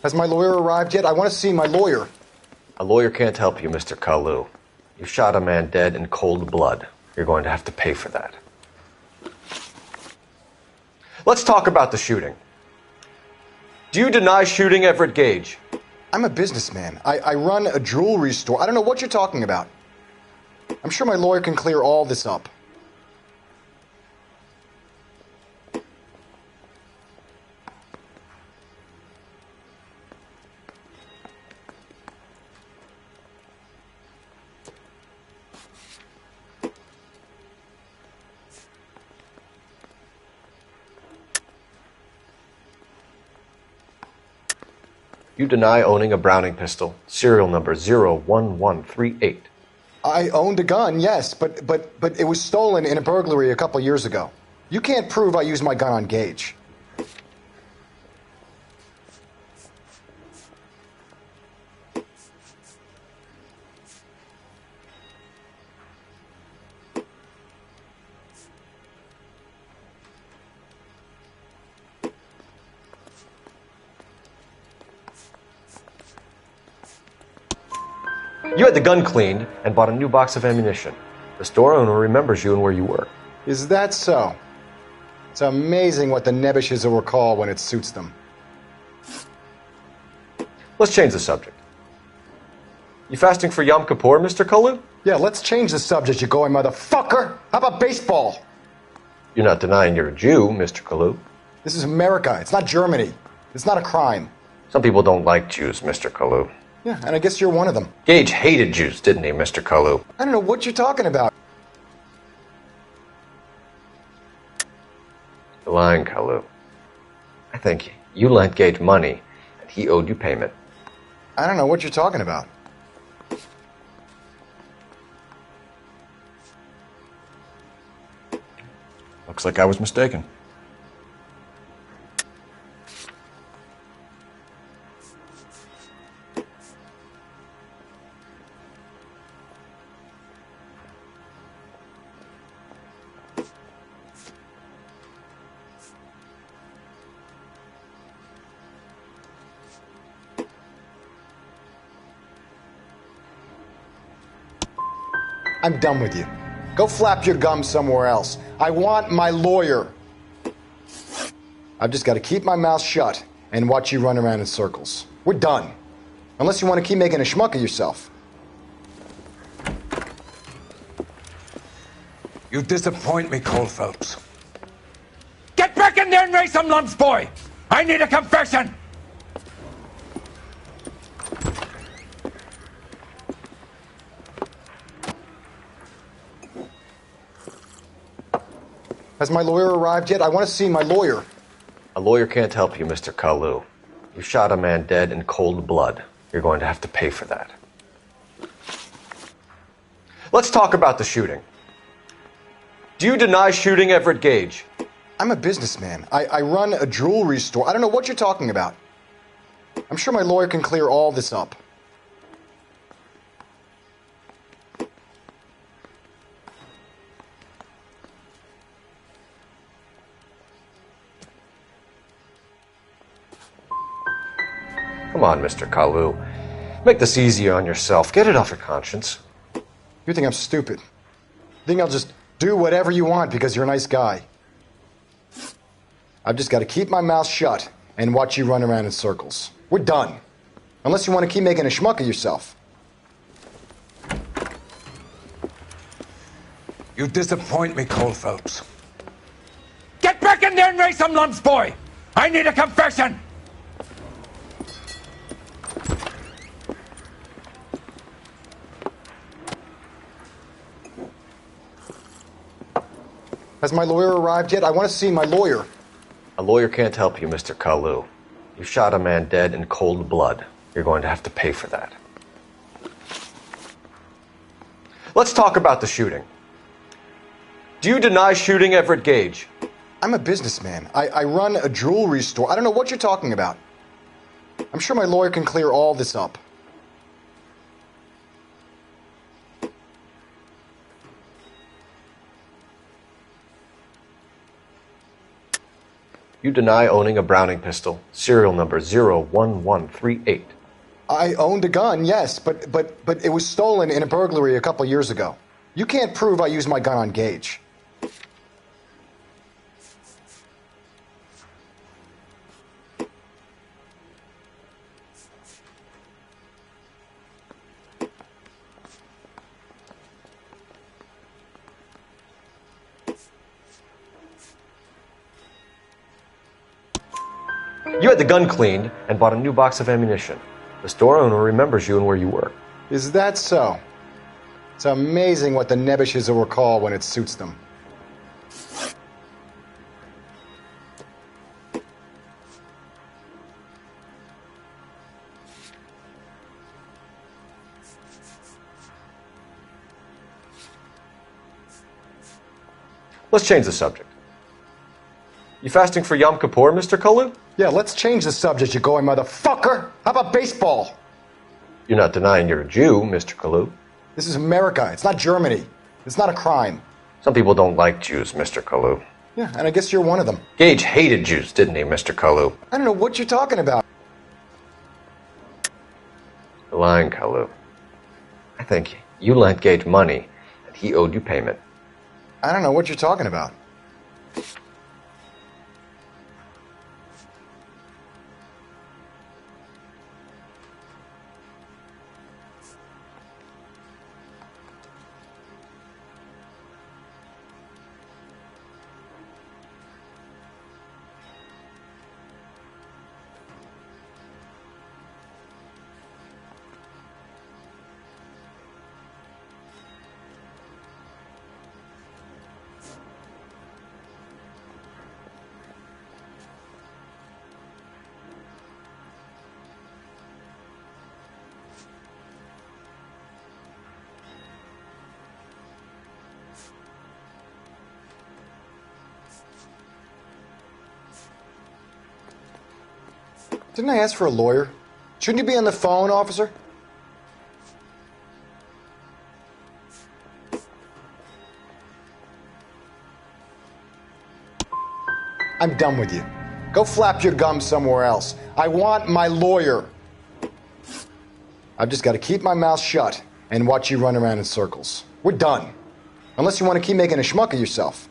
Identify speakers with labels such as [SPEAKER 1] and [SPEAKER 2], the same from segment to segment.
[SPEAKER 1] Has my lawyer arrived yet? I want to see my lawyer.
[SPEAKER 2] A lawyer can't help you, Mr. Kalu. You shot a man dead in cold blood. You're going to have to pay for that. Let's talk about the shooting. Do you deny shooting Everett Gage?
[SPEAKER 1] I'm a businessman. I run a jewelry store. I don't know what you're talking about. I'm sure my lawyer can clear all this up.
[SPEAKER 2] You deny owning a Browning pistol, serial number 01138.
[SPEAKER 1] I owned a gun, yes, but it was stolen in a burglary a couple years ago. You can't prove I used my gun on Gage.
[SPEAKER 2] You had the gun cleaned and bought a new box of ammunition. The store owner remembers you and where you work.
[SPEAKER 1] Is that so? It's amazing what the Nebbishes will recall when it suits them.
[SPEAKER 2] Let's change the subject. You fasting for Yom Kippur, Mr. Kalu?
[SPEAKER 1] Yeah, let's change the subject, you going motherfucker! How about baseball?
[SPEAKER 2] You're not denying you're a Jew, Mr. Kalu.
[SPEAKER 1] This is America. It's not Germany. It's not a crime.
[SPEAKER 2] Some people don't like Jews, Mr. Kalu.
[SPEAKER 1] Yeah, and I guess you're one of them.
[SPEAKER 2] Gage hated Jews, didn't he, Mr. Kalu?
[SPEAKER 1] I don't know what you're talking about.
[SPEAKER 2] You're lying, Kalu. I think you lent Gage money, and he owed you payment.
[SPEAKER 1] I don't know what you're talking about.
[SPEAKER 2] Looks like I was mistaken.
[SPEAKER 1] I'm done with you. Go flap your gums somewhere else. I want my lawyer. I've just got to keep my mouth shut and watch you run around in circles. We're done. Unless you want to keep making a schmuck of yourself.
[SPEAKER 3] You disappoint me, Cole Phelps. Get back in there and raise some lumps, boy! I need a confession!
[SPEAKER 1] Has my lawyer arrived yet? I want to see my lawyer.
[SPEAKER 2] A lawyer can't help you, Mr. Kalu. You shot a man dead in cold blood. You're going to have to pay for that. Let's talk about the shooting. Do you deny shooting Everett Gage?
[SPEAKER 1] I'm a businessman. I run a jewelry store. I don't know what you're talking about. I'm sure my lawyer can clear all this up.
[SPEAKER 2] Come on, Mr. Kalu. Make this easier on yourself. Get it off your conscience.
[SPEAKER 1] You think I'm stupid? You think I'll just do whatever you want because you're a nice guy? I've just got to keep my mouth shut and watch you run around in circles. We're done. Unless you want to keep making a schmuck of yourself.
[SPEAKER 3] You disappoint me, Cole Phelps. Get back in there and raise some lumps, boy! I need a confession!
[SPEAKER 1] Has my lawyer arrived yet? I want to see my lawyer.
[SPEAKER 2] A lawyer can't help you, Mr. Kalu. You shot a man dead in cold blood. You're going to have to pay for that. Let's talk about the shooting. Do you deny shooting Everett Gage?
[SPEAKER 1] I'm a businessman. I run a jewelry store. I don't know what you're talking about. I'm sure my lawyer can clear all this up.
[SPEAKER 2] You deny owning a Browning pistol, serial number 01138.
[SPEAKER 1] I owned a gun, yes, but it was stolen in a burglary a couple years ago. You can't prove I used my gun on Gage.
[SPEAKER 2] You had the gun cleaned and bought a new box of ammunition. The store owner remembers you and where you work.
[SPEAKER 1] Is that so? It's amazing what the nebbishes will recall when it suits them.
[SPEAKER 2] Let's change the subject. You fasting for Yom Kippur, Mr. Kalu?
[SPEAKER 1] Yeah, let's change the subject, you going motherfucker! How about baseball?
[SPEAKER 2] You're not denying you're a Jew, Mr. Kalu.
[SPEAKER 1] This is America. It's not Germany. It's not a crime.
[SPEAKER 2] Some people don't like Jews, Mr. Kalu.
[SPEAKER 1] Yeah, and I guess you're one of them.
[SPEAKER 2] Gage hated Jews, didn't he, Mr. Kalu?
[SPEAKER 1] I don't know what you're talking about.
[SPEAKER 2] You're lying, Kalu. I think you lent Gage money, and he owed you payment.
[SPEAKER 1] I don't know what you're talking about. Didn't I ask for a lawyer? Shouldn't you be on the phone, officer? I'm done with you. Go flap your gums somewhere else. I want my lawyer. I've just got to keep my mouth shut and watch you run around in circles. We're done. Unless you want to keep making a schmuck of yourself.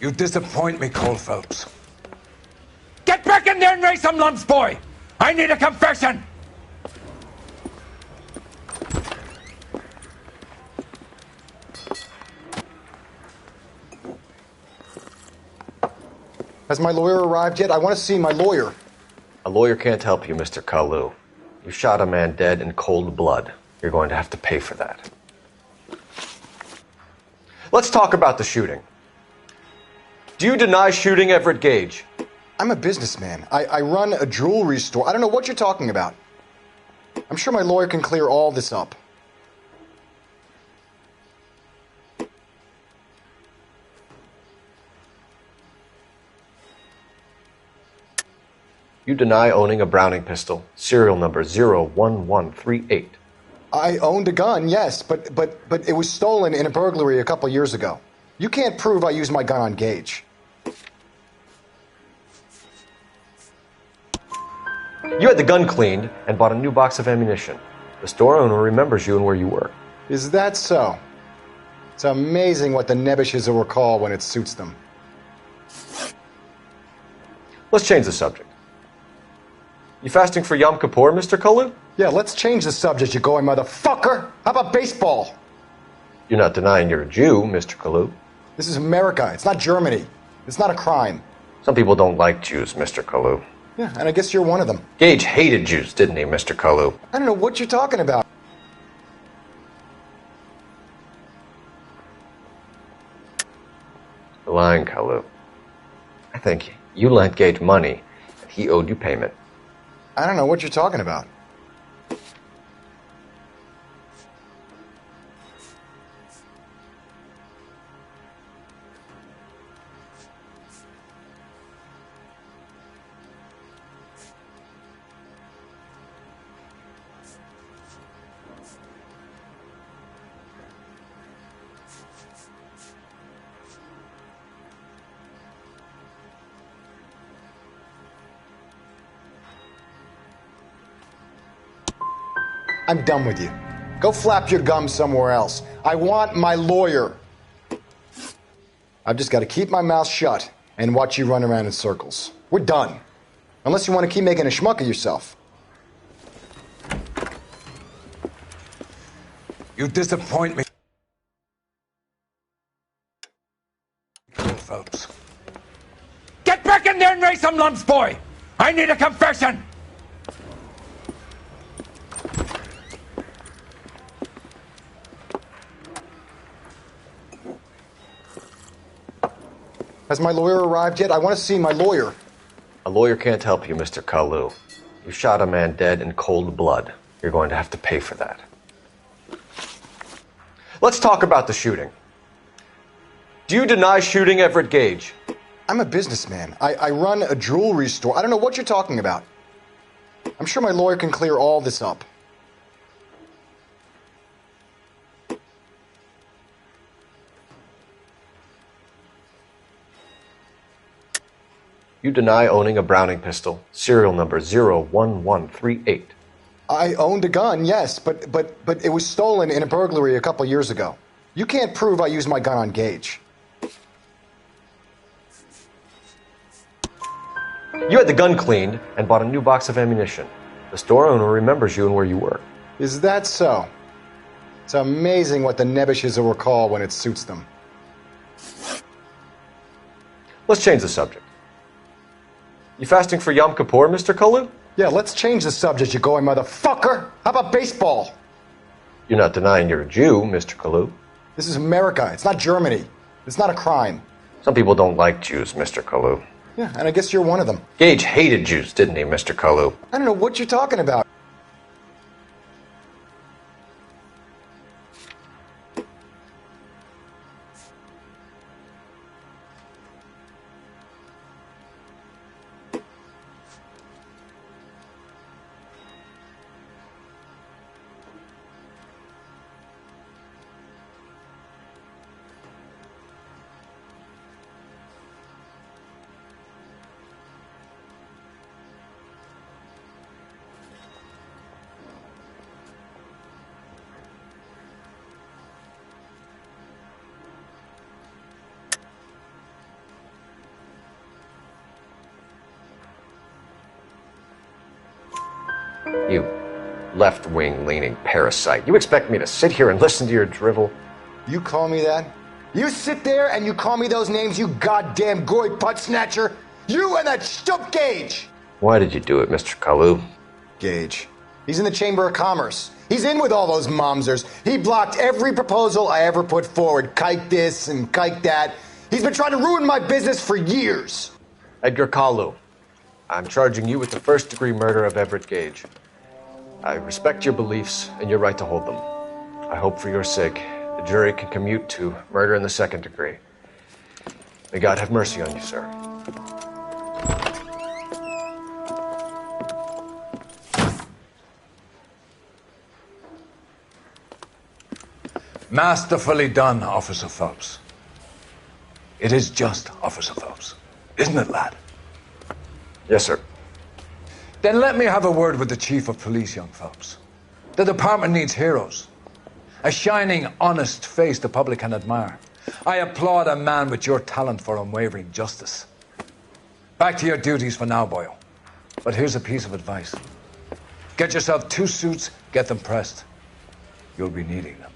[SPEAKER 3] You disappoint me, Cole Phelps. Get back in there and raise some lumps, boy! I need a confession!
[SPEAKER 1] Has my lawyer arrived yet? I want to see my lawyer.
[SPEAKER 2] A lawyer can't help you, Mr. Kalu. You shot a man dead in cold blood. You're going to have to pay for that. Let's talk about the shooting. Do you deny shooting Everett Gage?
[SPEAKER 1] I'm a businessman. I run a jewelry store. I don't know what you're talking about. I'm sure my lawyer can clear all this up.
[SPEAKER 2] You deny owning a Browning pistol, serial number 01138.
[SPEAKER 1] I owned a gun, yes, but it was stolen in a burglary a couple years ago. You can't prove I used my gun on Gage.
[SPEAKER 2] You had the gun cleaned and bought a new box of ammunition. The store owner remembers you and where you work.
[SPEAKER 1] Is that so? It's amazing what the nebbishes will recall when it suits them.
[SPEAKER 2] Let's change the subject. You fasting for Yom Kippur, Mr. Kalu?
[SPEAKER 1] Yeah, let's change the subject, you going motherfucker! How about baseball?
[SPEAKER 2] You're not denying you're a Jew, Mr. Kalu.
[SPEAKER 1] This is America. It's not Germany. It's not a crime.
[SPEAKER 2] Some people don't like Jews, Mr. Kalu.
[SPEAKER 1] Yeah, and I guess you're one of them.
[SPEAKER 2] Gage hated Jews, didn't he, Mr. Kalu?
[SPEAKER 1] I don't know what you're talking about.
[SPEAKER 2] You're lying, Kalu. I think you lent Gage money, and he owed you payment.
[SPEAKER 1] I don't know what you're talking about. I'm done with you. Go flap your gums somewhere else. I want my lawyer. I've just got to keep my mouth shut and watch you run around in circles. We're done. Unless you want to keep making a schmuck of yourself.
[SPEAKER 3] You disappoint me, Phelps. Get back in there and raise some lumps, boy! I need a confession!
[SPEAKER 1] Has my lawyer arrived yet? I want to see my lawyer.
[SPEAKER 2] A lawyer can't help you, Mr. Kalu. You shot a man dead in cold blood. You're going to have to pay for that. Let's talk about the shooting. Do you deny shooting Everett Gage?
[SPEAKER 1] I'm a businessman. I run a jewelry store. I don't know what you're talking about. I'm sure my lawyer can clear all this up.
[SPEAKER 2] You deny owning a Browning pistol, serial number 01138.
[SPEAKER 1] I owned a gun, yes, but it was stolen in a burglary a couple years ago. You can't prove I used my gun on Gage.
[SPEAKER 2] You had the gun cleaned and bought a new box of ammunition. The store owner remembers you and where you were.
[SPEAKER 1] Is that so? It's amazing what the Nebbishes will recall when it suits them.
[SPEAKER 2] Let's change the subject. You fasting for Yom Kippur, Mr. Kalu?
[SPEAKER 1] Yeah, let's change the subject, you going motherfucker! How about baseball?
[SPEAKER 2] You're not denying you're a Jew, Mr. Kalu.
[SPEAKER 1] This is America. It's not Germany. It's not a crime.
[SPEAKER 2] Some people don't like Jews, Mr. Kalu.
[SPEAKER 1] Yeah, and I guess you're one of them.
[SPEAKER 2] Gage hated Jews, didn't he, Mr. Kalu?
[SPEAKER 1] I don't know what you're talking about.
[SPEAKER 2] You left-wing leaning parasite. You expect me to sit here and listen to your drivel?
[SPEAKER 1] You call me that? You sit there and you call me those names, you goddamn goy butt snatcher? You and that stup Gage!
[SPEAKER 2] Why did you do it, Mr. Kalu?
[SPEAKER 1] Gage. He's in the Chamber of Commerce. He's in with all those momsers. He blocked every proposal I ever put forward. Kike this and kike that. He's been trying to ruin my business for years.
[SPEAKER 2] Edgar Kalu, I'm charging you with the first-degree murder of Everett Gage. I respect your beliefs and your right to hold them. I hope for your sake the jury can commute to murder in the second degree. May God have mercy on you, sir.
[SPEAKER 3] Masterfully done, Officer Phelps. It is just Officer Phelps. Isn't it, lad?
[SPEAKER 2] Yes, sir.
[SPEAKER 3] Then let me have a word with the Chief of Police, young Phelps. The department needs heroes. A shining, honest face the public can admire. I applaud a man with your talent for unwavering justice. Back to your duties for now, Boyle. But here's a piece of advice. Get yourself 2 suits, get them pressed. You'll be needing them.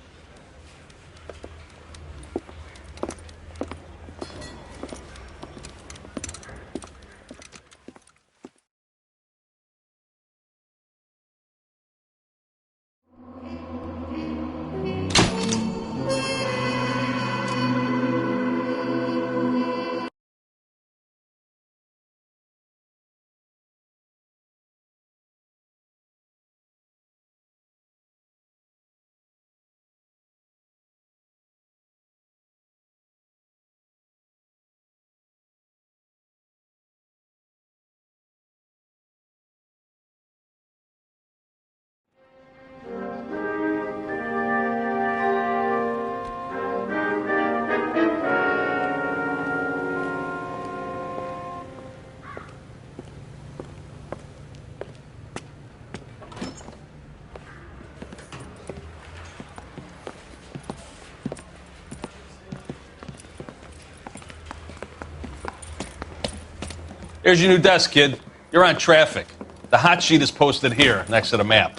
[SPEAKER 4] Here's your new desk, kid. You're on traffic. The hot sheet is posted here, next to the map.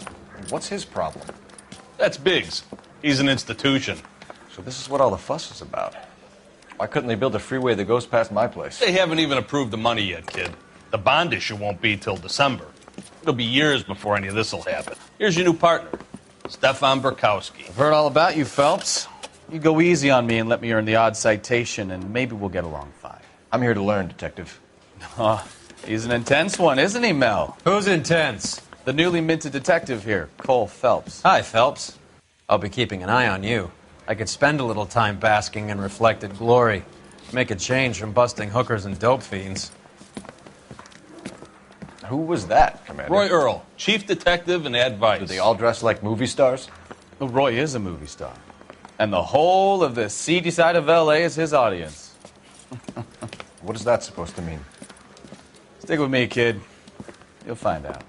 [SPEAKER 2] What's his problem?
[SPEAKER 4] That's Biggs. He's an institution.
[SPEAKER 2] So this is what all the fuss is about. Why couldn't they build a freeway that goes past my place?
[SPEAKER 4] They haven't even approved the money yet, kid. The bond issue won't be till December. It'll be years before any of this will happen. Here's your new partner, Stefan Burkowski.
[SPEAKER 5] I've heard all about you, Phelps. You go easy on me and let me earn the odd citation, and maybe we'll get along fine.
[SPEAKER 2] I'm here to learn, Detective.
[SPEAKER 5] Oh, he's an intense one, isn't he, Mel?
[SPEAKER 6] Who's intense?
[SPEAKER 5] The newly minted detective here, Cole Phelps.
[SPEAKER 6] Hi, Phelps. I'll be keeping an eye on you. I could spend a little time basking in reflected glory. Make a change from busting hookers and dope fiends.
[SPEAKER 2] Who was that, Commander?
[SPEAKER 4] Roy Earl, chief detective and advice.
[SPEAKER 2] Do they all dress like movie stars?
[SPEAKER 5] Well, Roy is a movie star. And the whole of the seedy side of L.A. is his audience.
[SPEAKER 2] What is that supposed to mean?
[SPEAKER 5] Stick with me, kid. You'll find out.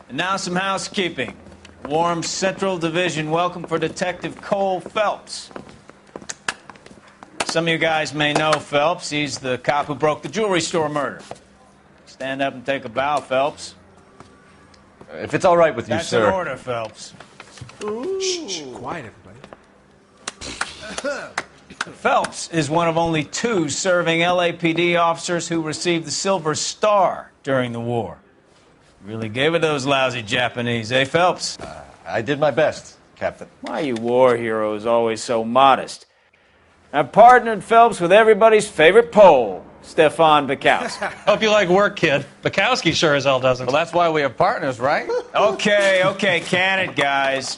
[SPEAKER 7] And now some housekeeping. Warm Central Division welcome for Detective Cole Phelps. Some of you guys may know Phelps. He's the cop who broke the jewelry store murder. Stand up and take a bow, Phelps.
[SPEAKER 2] If it's all right with you,
[SPEAKER 7] That's
[SPEAKER 2] sir.
[SPEAKER 7] an order, Phelps.
[SPEAKER 6] Shh, quiet, everybody.
[SPEAKER 7] Phelps is one of only 2 serving LAPD officers who received the Silver Star during the war. Really gave it to those lousy Japanese, eh, Phelps?
[SPEAKER 2] I did my best, Captain.
[SPEAKER 7] Why are you war heroes always so modest? I've partnered Phelps with everybody's favorite Pole, Stefan Burkowski.
[SPEAKER 8] Hope you like work, kid. Bukowski sure as hell doesn't.
[SPEAKER 5] Well, that's why we have partners, right?
[SPEAKER 7] Okay, can it, guys.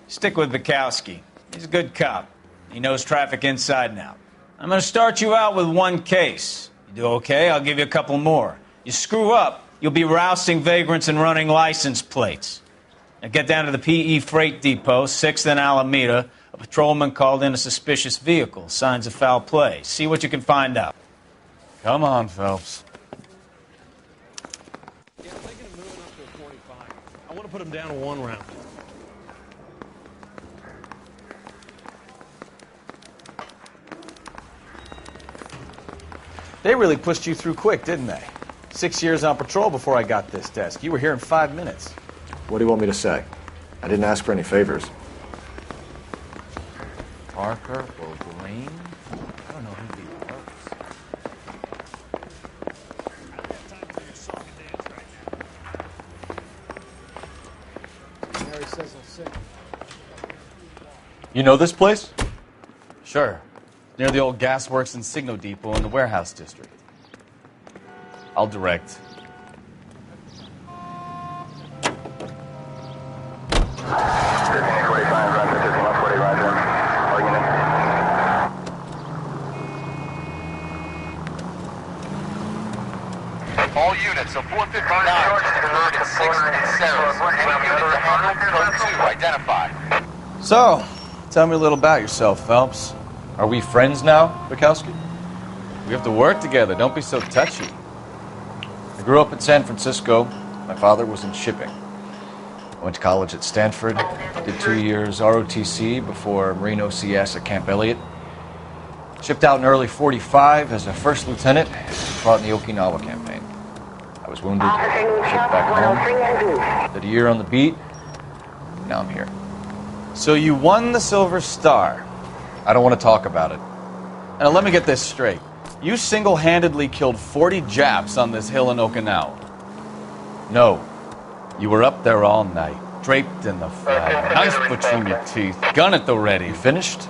[SPEAKER 7] Stick with Burkowski. He's a good cop. He knows traffic inside and out. I'm going to start you out with 1 case. You do okay, I'll give you a couple more. You screw up, you'll be rousting vagrants and running license plates. Now get down to the PE Freight Depot, 6th and Alameda. A patrolman called in a suspicious vehicle. Signs of foul play. See what you can find out.
[SPEAKER 5] Come on, Phelps.
[SPEAKER 8] Yeah, I'm thinking of moving up to a 45. I want to put him down to 1 round.
[SPEAKER 5] They really pushed you through quick, didn't they? 6 years on patrol before I got this desk. You were here in 5 minutes.
[SPEAKER 2] What do you want me to say? I didn't ask for any favors.
[SPEAKER 5] Parker or Green? I don't know who beat Phelps.
[SPEAKER 2] You know this place?
[SPEAKER 5] Sure. Near the old gasworks and Signo Depot in the warehouse district. I'll direct.
[SPEAKER 9] All units of 459 occurred at 6th and Sarah's. Any unit to handle code 2 identified.
[SPEAKER 5] So, tell me a little about yourself, Phelps.
[SPEAKER 2] Are we friends now, Bukowski?
[SPEAKER 5] We have to work together. Don't be so touchy.
[SPEAKER 2] I grew up in San Francisco. My father was in shipping. I went to college at Stanford, did 2 years ROTC before Marine OCS at Camp Elliott. Shipped out in early 45 as a first lieutenant, fought in the Okinawa campaign. I was wounded, shipped back home, did a year on the beat, now I'm here.
[SPEAKER 5] So you won the Silver Star.
[SPEAKER 2] I don't want to talk about it.
[SPEAKER 5] Now let me get this straight. You single-handedly killed 40 Japs on this hill in Okinawa.
[SPEAKER 2] No.
[SPEAKER 5] You were up there all night, draped in the flag, knife between your teeth, gun at the ready.
[SPEAKER 2] You finished?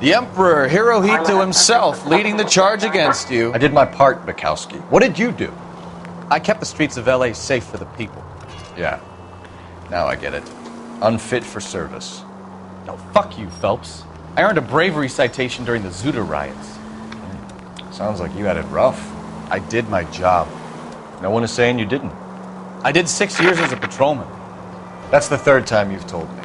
[SPEAKER 5] The Emperor Hirohito himself leading the charge against you.
[SPEAKER 2] I did my part, Bukowski. What did you do?
[SPEAKER 5] I kept the streets of L.A. safe for the people.
[SPEAKER 2] Yeah. Now I get it. Unfit for service.
[SPEAKER 5] No, fuck you, Phelps. I earned a bravery citation during the Zuda riots.
[SPEAKER 2] Sounds like you had it rough.
[SPEAKER 5] I did my job.
[SPEAKER 2] No one is saying you didn't.
[SPEAKER 5] I did 6 years as a patrolman.
[SPEAKER 2] That's the 3rd time you've told me.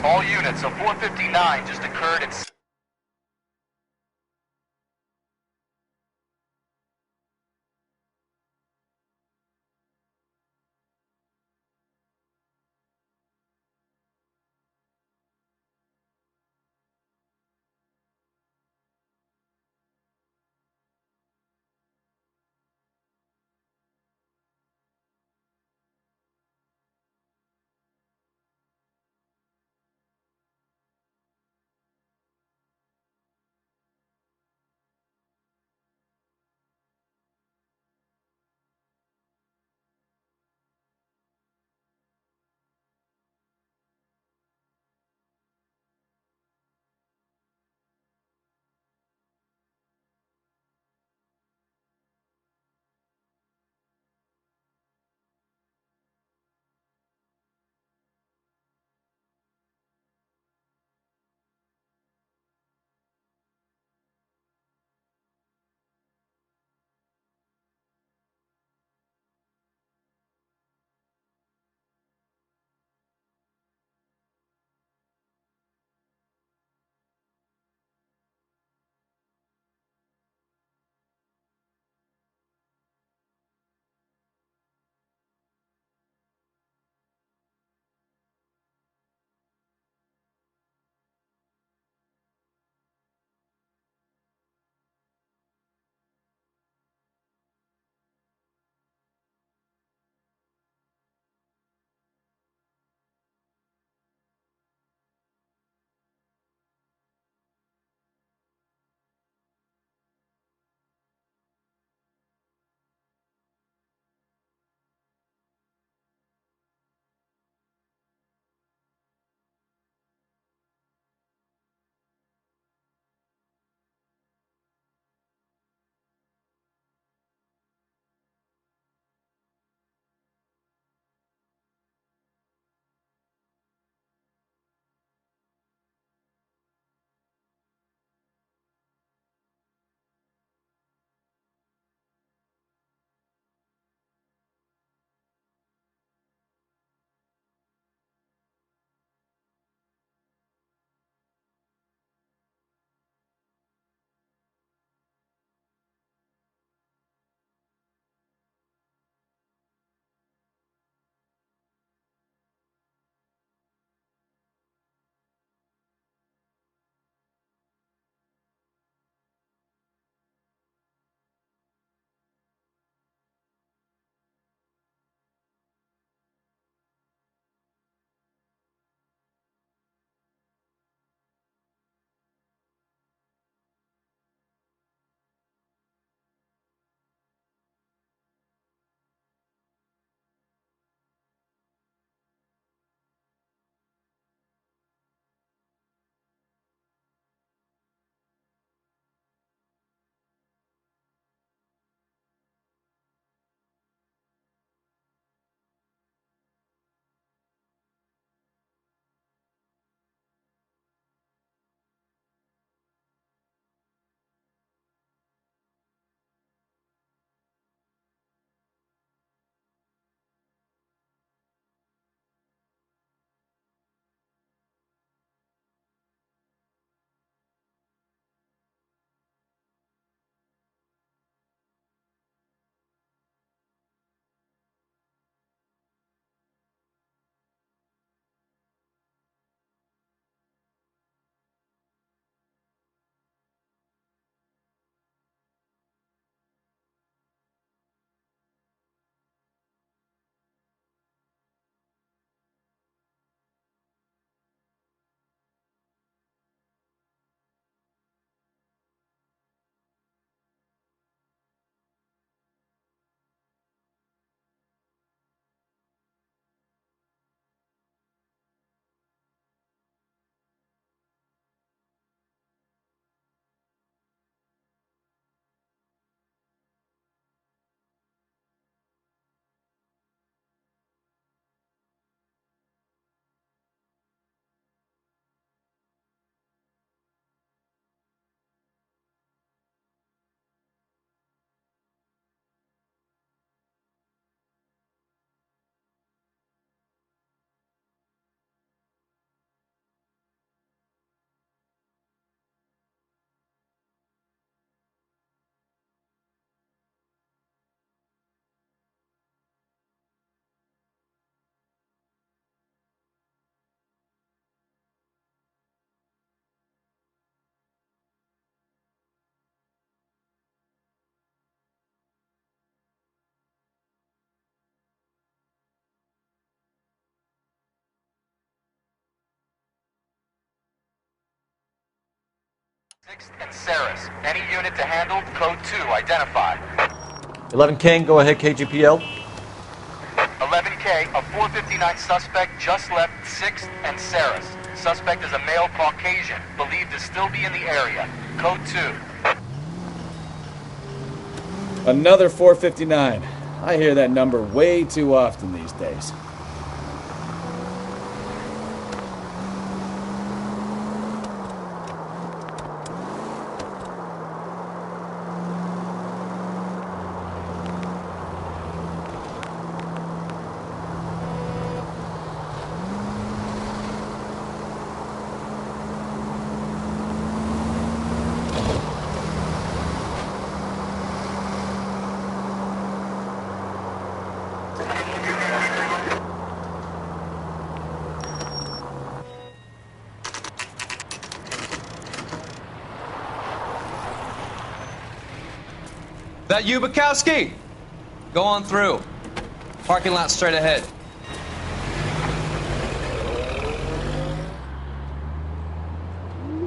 [SPEAKER 9] All units of 459 just occurred at 6th and Saris. Any unit to handle, code 2, identified.
[SPEAKER 2] 11 King, go ahead, KGPL.
[SPEAKER 9] 11K, a 459 suspect just left 6th and Saris. Suspect is a male Caucasian, believed to still be in the area. Code 2.
[SPEAKER 5] Another 459. I hear that number way too often these days.
[SPEAKER 10] That you, Bukowski? Go on through. Parking lot straight ahead.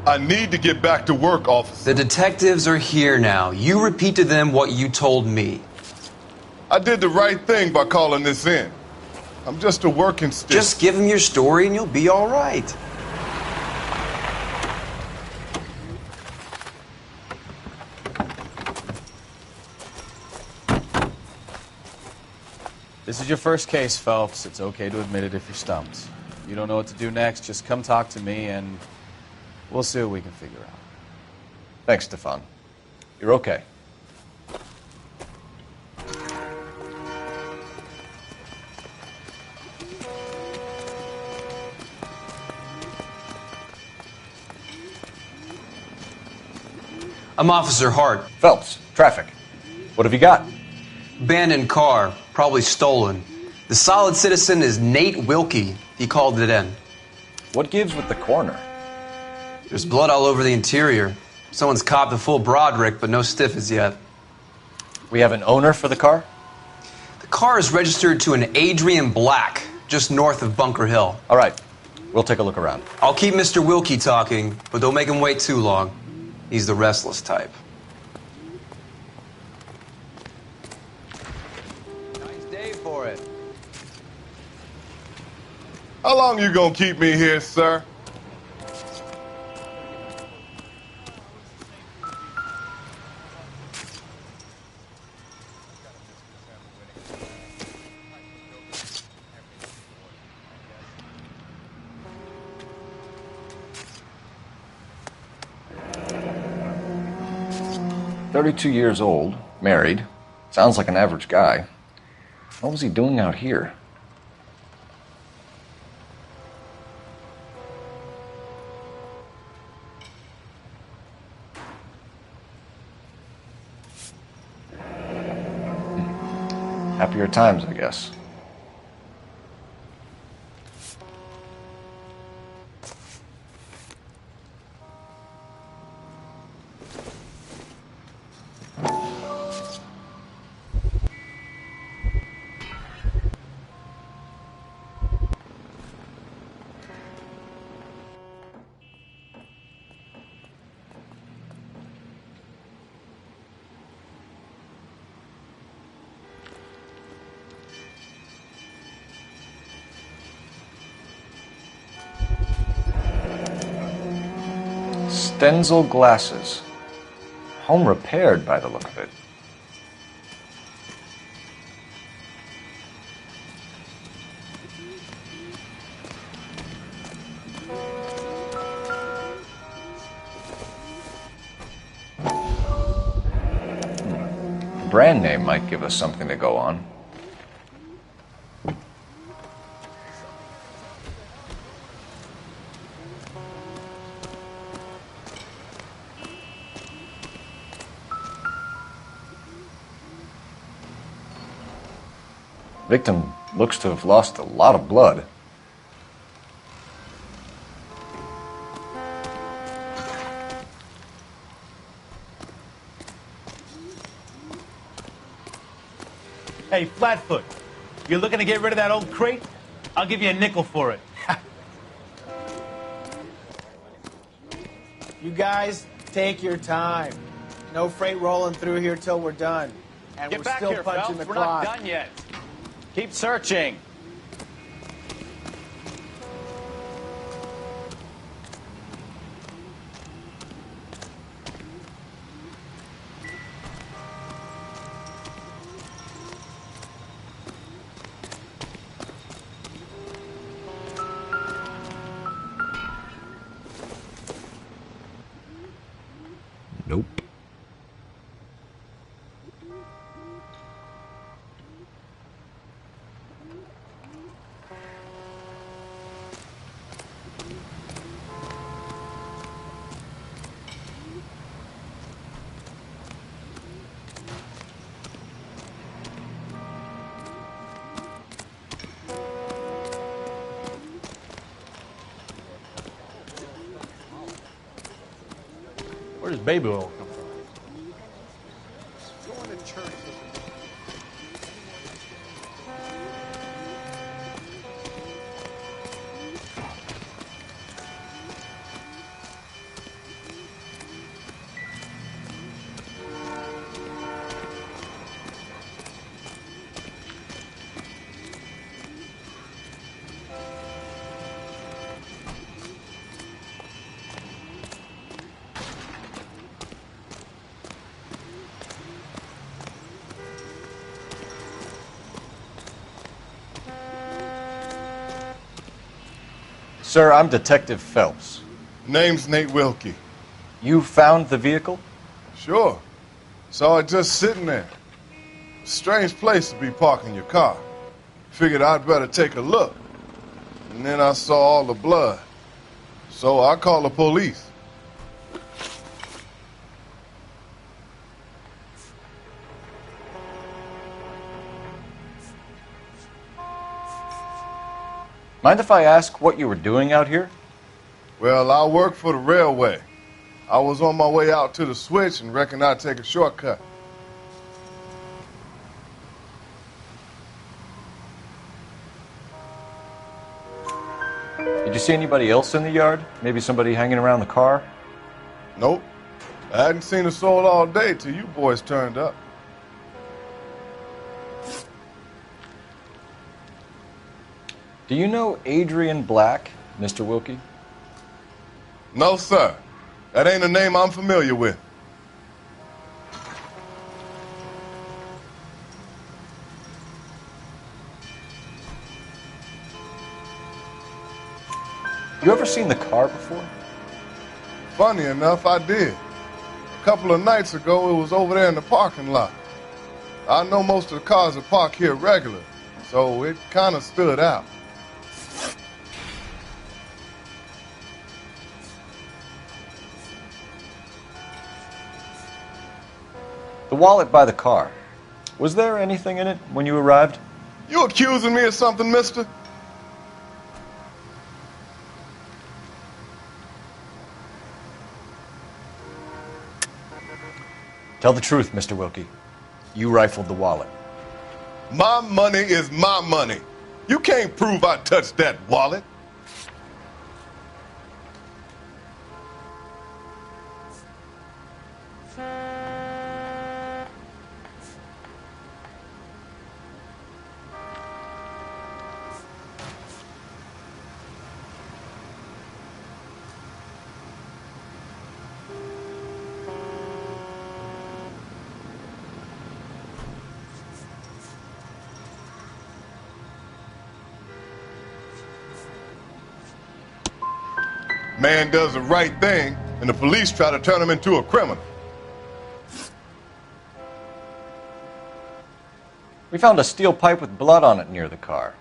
[SPEAKER 11] I need to get back to work, officer.
[SPEAKER 10] The detectives are here now. You repeat to them what you told me.
[SPEAKER 11] I did the right thing by calling this in. I'm just a working stick.
[SPEAKER 10] Just give them your story and you'll be all right.
[SPEAKER 5] This is your first case, Phelps. It's okay to admit it if you're stumped. You don't know what to do next, just come talk to me and we'll see what we can figure out.
[SPEAKER 2] Thanks, Stefan. You're okay.
[SPEAKER 10] I'm Officer Hart.
[SPEAKER 2] Phelps, traffic. What have you got?
[SPEAKER 10] Abandoned car, probably stolen. The solid citizen is Nate Wilkie. He called it in.
[SPEAKER 2] What gives with the coroner?
[SPEAKER 10] There's blood all over the interior. Someone's copped a full Broderick, but no stiff as yet.
[SPEAKER 2] We have an owner for the car?
[SPEAKER 10] The car is registered to an Adrian Black, just north of Bunker Hill.
[SPEAKER 2] All right. We'll take a look around.
[SPEAKER 10] I'll keep Mr. Wilkie talking, but don't make him wait too long. He's the restless type. Nice day for it.
[SPEAKER 11] How long you gonna keep me here, sir?
[SPEAKER 2] "32 years old, married. Sounds like an average guy. What was he doing out here?" Happier times, I guess. Stenzel glasses. Home repaired by the look of it. The brand name might give us something to go on. Victim looks to have lost a lot of blood.
[SPEAKER 12] Hey, Flatfoot, you're looking to get rid of that old crate? I'll give you a nickel for it. You guys,
[SPEAKER 13] Take your time. No freight rolling through here till we're done. And
[SPEAKER 7] Get
[SPEAKER 13] we're
[SPEAKER 7] back
[SPEAKER 13] still
[SPEAKER 7] here,
[SPEAKER 13] punching
[SPEAKER 7] Phelps.
[SPEAKER 13] the
[SPEAKER 7] We're
[SPEAKER 13] clock.
[SPEAKER 7] not done yet. Keep searching.
[SPEAKER 2] Nope.
[SPEAKER 4] Where does baby oil come from?
[SPEAKER 13] Going to church.
[SPEAKER 14] Sir, I'm Detective Phelps.
[SPEAKER 11] Name's Nate Wilkie.
[SPEAKER 14] You found the vehicle?
[SPEAKER 11] Sure. Saw it just sitting there. Strange place to be parking your car. Figured I'd better take a look. And then I saw all the blood. So I called the police.
[SPEAKER 14] Mind if I ask what you were doing out here?
[SPEAKER 11] Well, I work for the railway. I was on my way out to the switch and reckoned I'd take a shortcut.
[SPEAKER 14] Did you see anybody else in the yard? Maybe somebody hanging around the car?
[SPEAKER 11] Nope. I hadn't seen a soul all day till you boys turned up.
[SPEAKER 14] Do you know Adrian Black, Mr. Wilkie?
[SPEAKER 11] No, sir. That ain't a name I'm familiar with.
[SPEAKER 14] You ever seen the car before?
[SPEAKER 11] Funny enough, I did. A couple of nights ago, it was over there in the parking lot. I know most of the cars are parked here regular, so it kind of stood out.
[SPEAKER 14] The wallet by the car. Was there anything in it when you arrived?
[SPEAKER 11] You accusing me of something, mister?
[SPEAKER 14] Tell the truth, Mr. Wilkie. You rifled the wallet.
[SPEAKER 11] My money is my money. You can't prove I touched that wallet. Man does the right thing, and the police try to turn him into a criminal.
[SPEAKER 14] We found a steel pipe with blood on it near the car.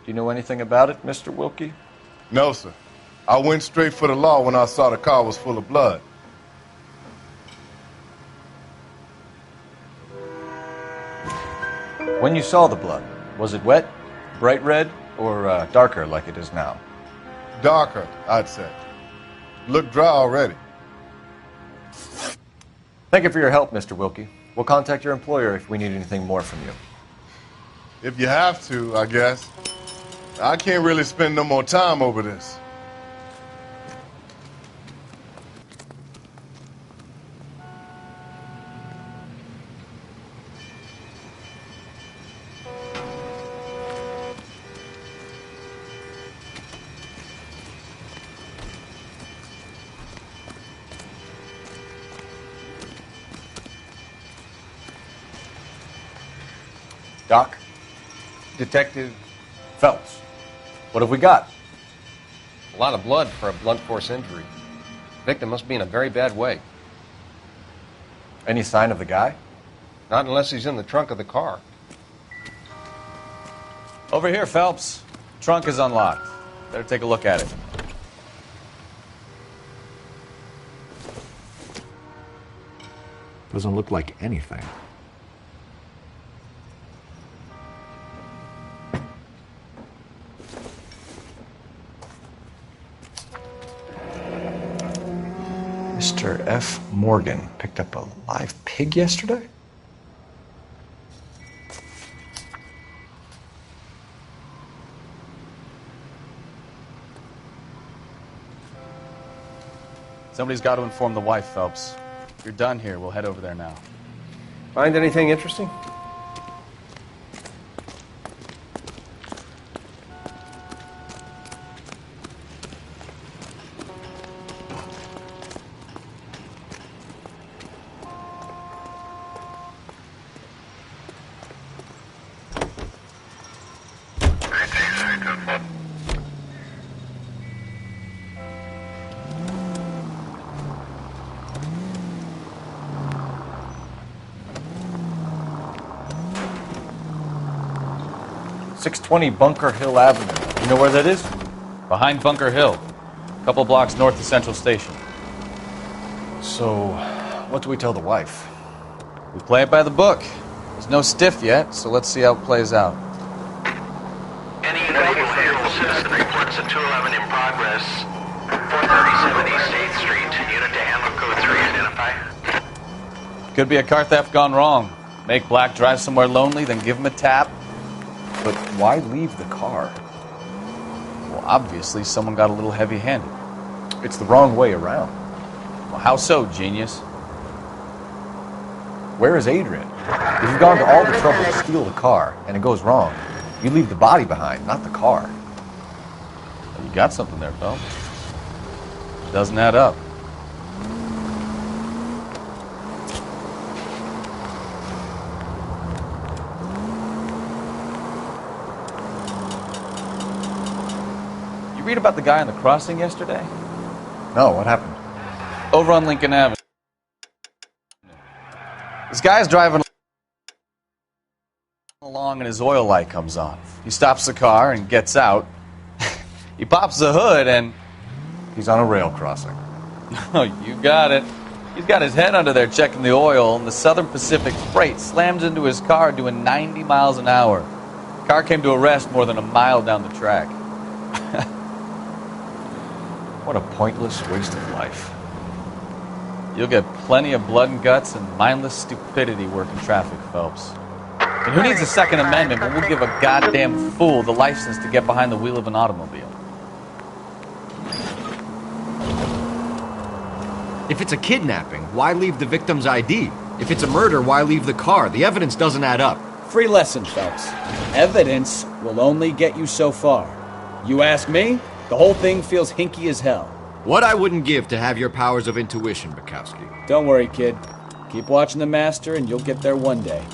[SPEAKER 14] Do you know anything about it, Mr. Wilkie?
[SPEAKER 11] No, sir. I went straight for the law when I saw the car was full of blood.
[SPEAKER 14] When you saw the blood, was it wet, bright red, or darker like it is now?
[SPEAKER 11] Darker, I'd say. Looked dry already.
[SPEAKER 14] Thank you for your help, Mr. Wilkie. We'll contact your employer if we need anything more from you.
[SPEAKER 11] If you have to, I guess. I can't really spend no more time over this.
[SPEAKER 14] Doc?
[SPEAKER 12] Detective.
[SPEAKER 14] Phelps. What have we got?
[SPEAKER 2] A lot of blood for a blunt force injury. Victim must be in a very bad way.
[SPEAKER 14] Any sign of the guy?
[SPEAKER 2] Not unless he's in the trunk of the car.
[SPEAKER 5] Over here, Phelps. Trunk is unlocked. Better take a look at it.
[SPEAKER 15] Doesn't look like anything.
[SPEAKER 2] Mr. F. Morgan picked up a live pig yesterday?
[SPEAKER 5] Somebody's got to inform the wife, Phelps. If you're done here, we'll head over there now.
[SPEAKER 2] Find anything interesting?
[SPEAKER 14] .620 Bunker Hill Avenue. You know where that is?
[SPEAKER 5] Behind Bunker Hill. A couple blocks north of Central Station.
[SPEAKER 14] So, what do we tell the wife?
[SPEAKER 5] We play it by the book. There's no stiff yet, so let's see how it plays out.
[SPEAKER 9] Any individual handle citizen reports a 211 in progress. 437 East 8th Street. Unit to handle code 3 identify.
[SPEAKER 5] Could be a car theft gone wrong. Make Black drive somewhere lonely, then give him a tap.
[SPEAKER 14] But why leave the car?
[SPEAKER 5] Well, obviously someone got a little heavy-handed.
[SPEAKER 14] It's the wrong way around.
[SPEAKER 5] Well, how so, genius?
[SPEAKER 14] Where is Adrian? If you've gone to all the trouble to steal the car, and it goes wrong, you leave the body behind, not the car.
[SPEAKER 5] Well, you got something there, Phelps. Doesn't add up. Read about the guy on the crossing yesterday?
[SPEAKER 14] No, what happened?
[SPEAKER 5] Over on Lincoln Avenue. This guy's driving along and his oil light comes on. He stops the car and gets out. He pops the hood and...
[SPEAKER 14] He's on a rail crossing.
[SPEAKER 5] Oh, you got it. He's got his head under there checking the oil, and the Southern Pacific Freight slams into his car doing 90 miles an hour. The car came to a rest more than a mile down the track.
[SPEAKER 14] What a pointless waste of life.
[SPEAKER 5] You'll get plenty of blood and guts and mindless stupidity working traffic, Phelps. And who needs a Second Amendment when we'll give a goddamn fool the license to get behind the wheel of an automobile?
[SPEAKER 15] If it's a kidnapping, why leave the victim's ID? If it's a murder, why leave the car? The evidence doesn't add up.
[SPEAKER 16] Free lesson, Phelps. Evidence will only get you so far. You ask me, the whole thing feels hinky as hell.
[SPEAKER 15] What I wouldn't give to have your powers of intuition, Bukowski.
[SPEAKER 16] Don't worry, kid. Keep watching the master and you'll get there one day.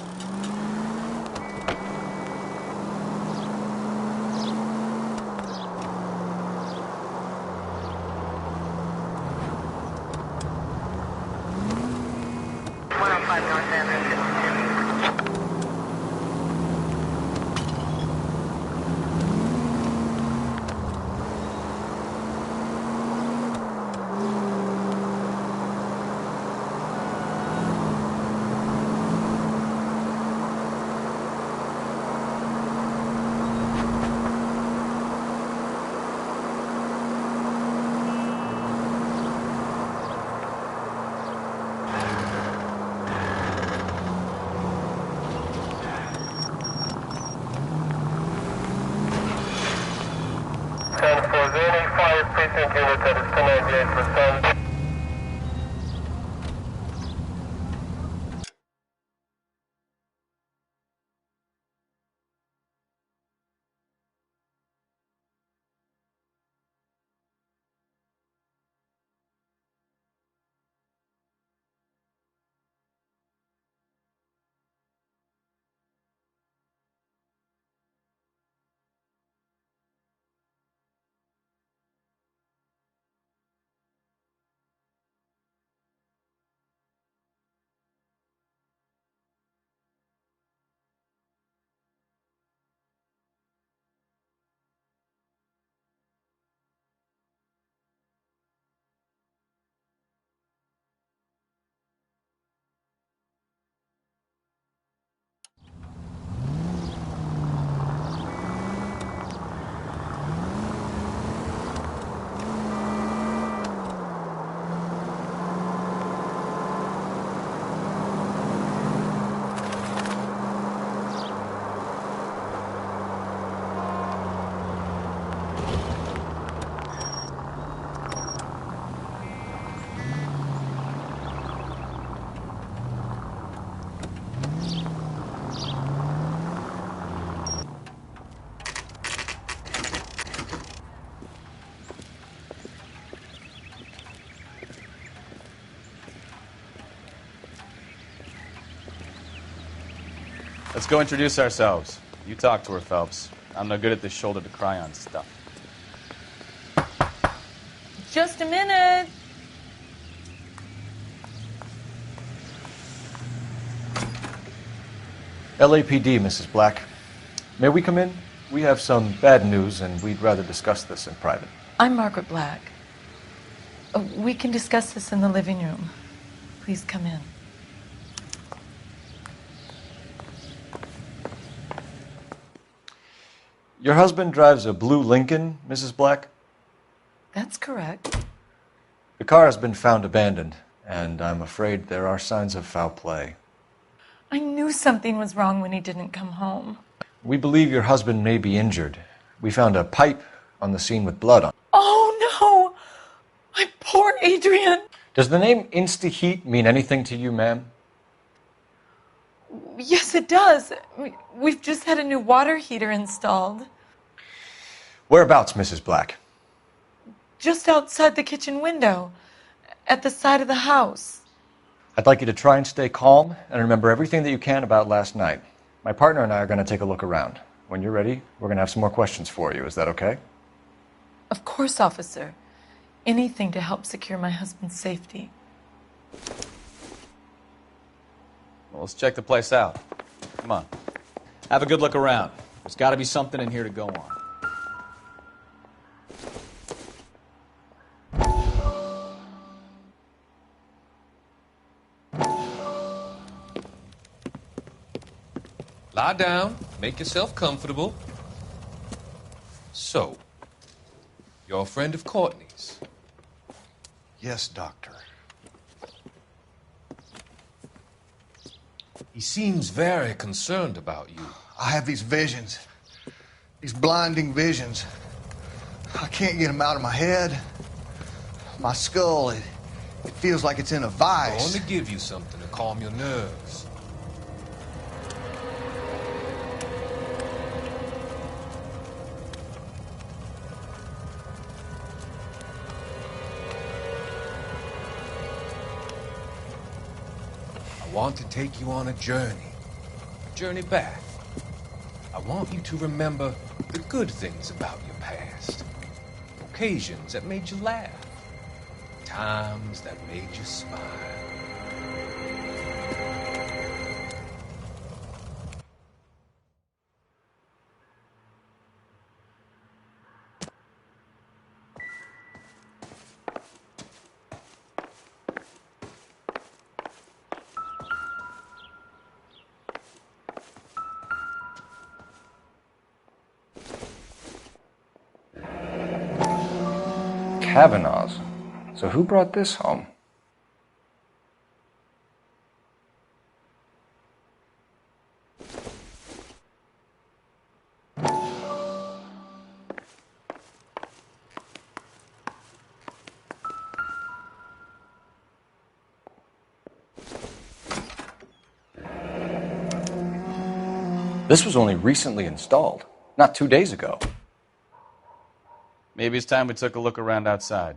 [SPEAKER 5] Let's go introduce ourselves. You talk to her, Phelps. I'm no good at this shoulder to cry on stuff.
[SPEAKER 17] Just a minute.
[SPEAKER 14] LAPD, Mrs. Black. May we come in? We have some bad news, and we'd rather discuss this in private.
[SPEAKER 17] I'm Margaret Black. We can discuss this in the living room. Please come in.
[SPEAKER 14] Your husband drives a blue Lincoln, Mrs. Black?
[SPEAKER 17] That's correct.
[SPEAKER 14] The car has been found abandoned, and I'm afraid there are signs of foul play.
[SPEAKER 17] I knew something was wrong when he didn't come home.
[SPEAKER 14] We believe your husband may be injured. We found a pipe on the scene with blood on it.
[SPEAKER 17] Oh, no! My poor Adrian!
[SPEAKER 14] Does the name Insta-Heat mean anything to you, ma'am?
[SPEAKER 17] Yes, it does. We've just had a new water heater installed.
[SPEAKER 14] Whereabouts, Mrs. Black?
[SPEAKER 17] Just outside the kitchen window, at the side of the house.
[SPEAKER 14] I'd like you to try and stay calm and remember everything that you can about last night. My partner and I are going to take a look around. When you're ready, we're going to have some more questions for you. Is that okay?
[SPEAKER 17] Of course, officer. Anything to help secure my husband's safety.
[SPEAKER 5] Well, let's check the place out. Come on.
[SPEAKER 16] Have a good look around. There's got to be something in here to go on.
[SPEAKER 8] Lie down. Make yourself comfortable. So, you're a friend of Courtney's?
[SPEAKER 18] Yes, Doctor.
[SPEAKER 8] He seems very concerned about you.
[SPEAKER 18] I have these visions. These blinding visions. I can't get them out of my head. My skull, it feels like it's in a vice.
[SPEAKER 8] I want to give you something to calm your nerves. I want to take you on a journey back. I want you to remember the good things about your past. Occasions that made you laugh. Times that made you smile.
[SPEAKER 14] Kavanaugh's. So who brought this home? This was only recently installed, not 2 days ago.
[SPEAKER 5] Maybe it's time we took a look around outside.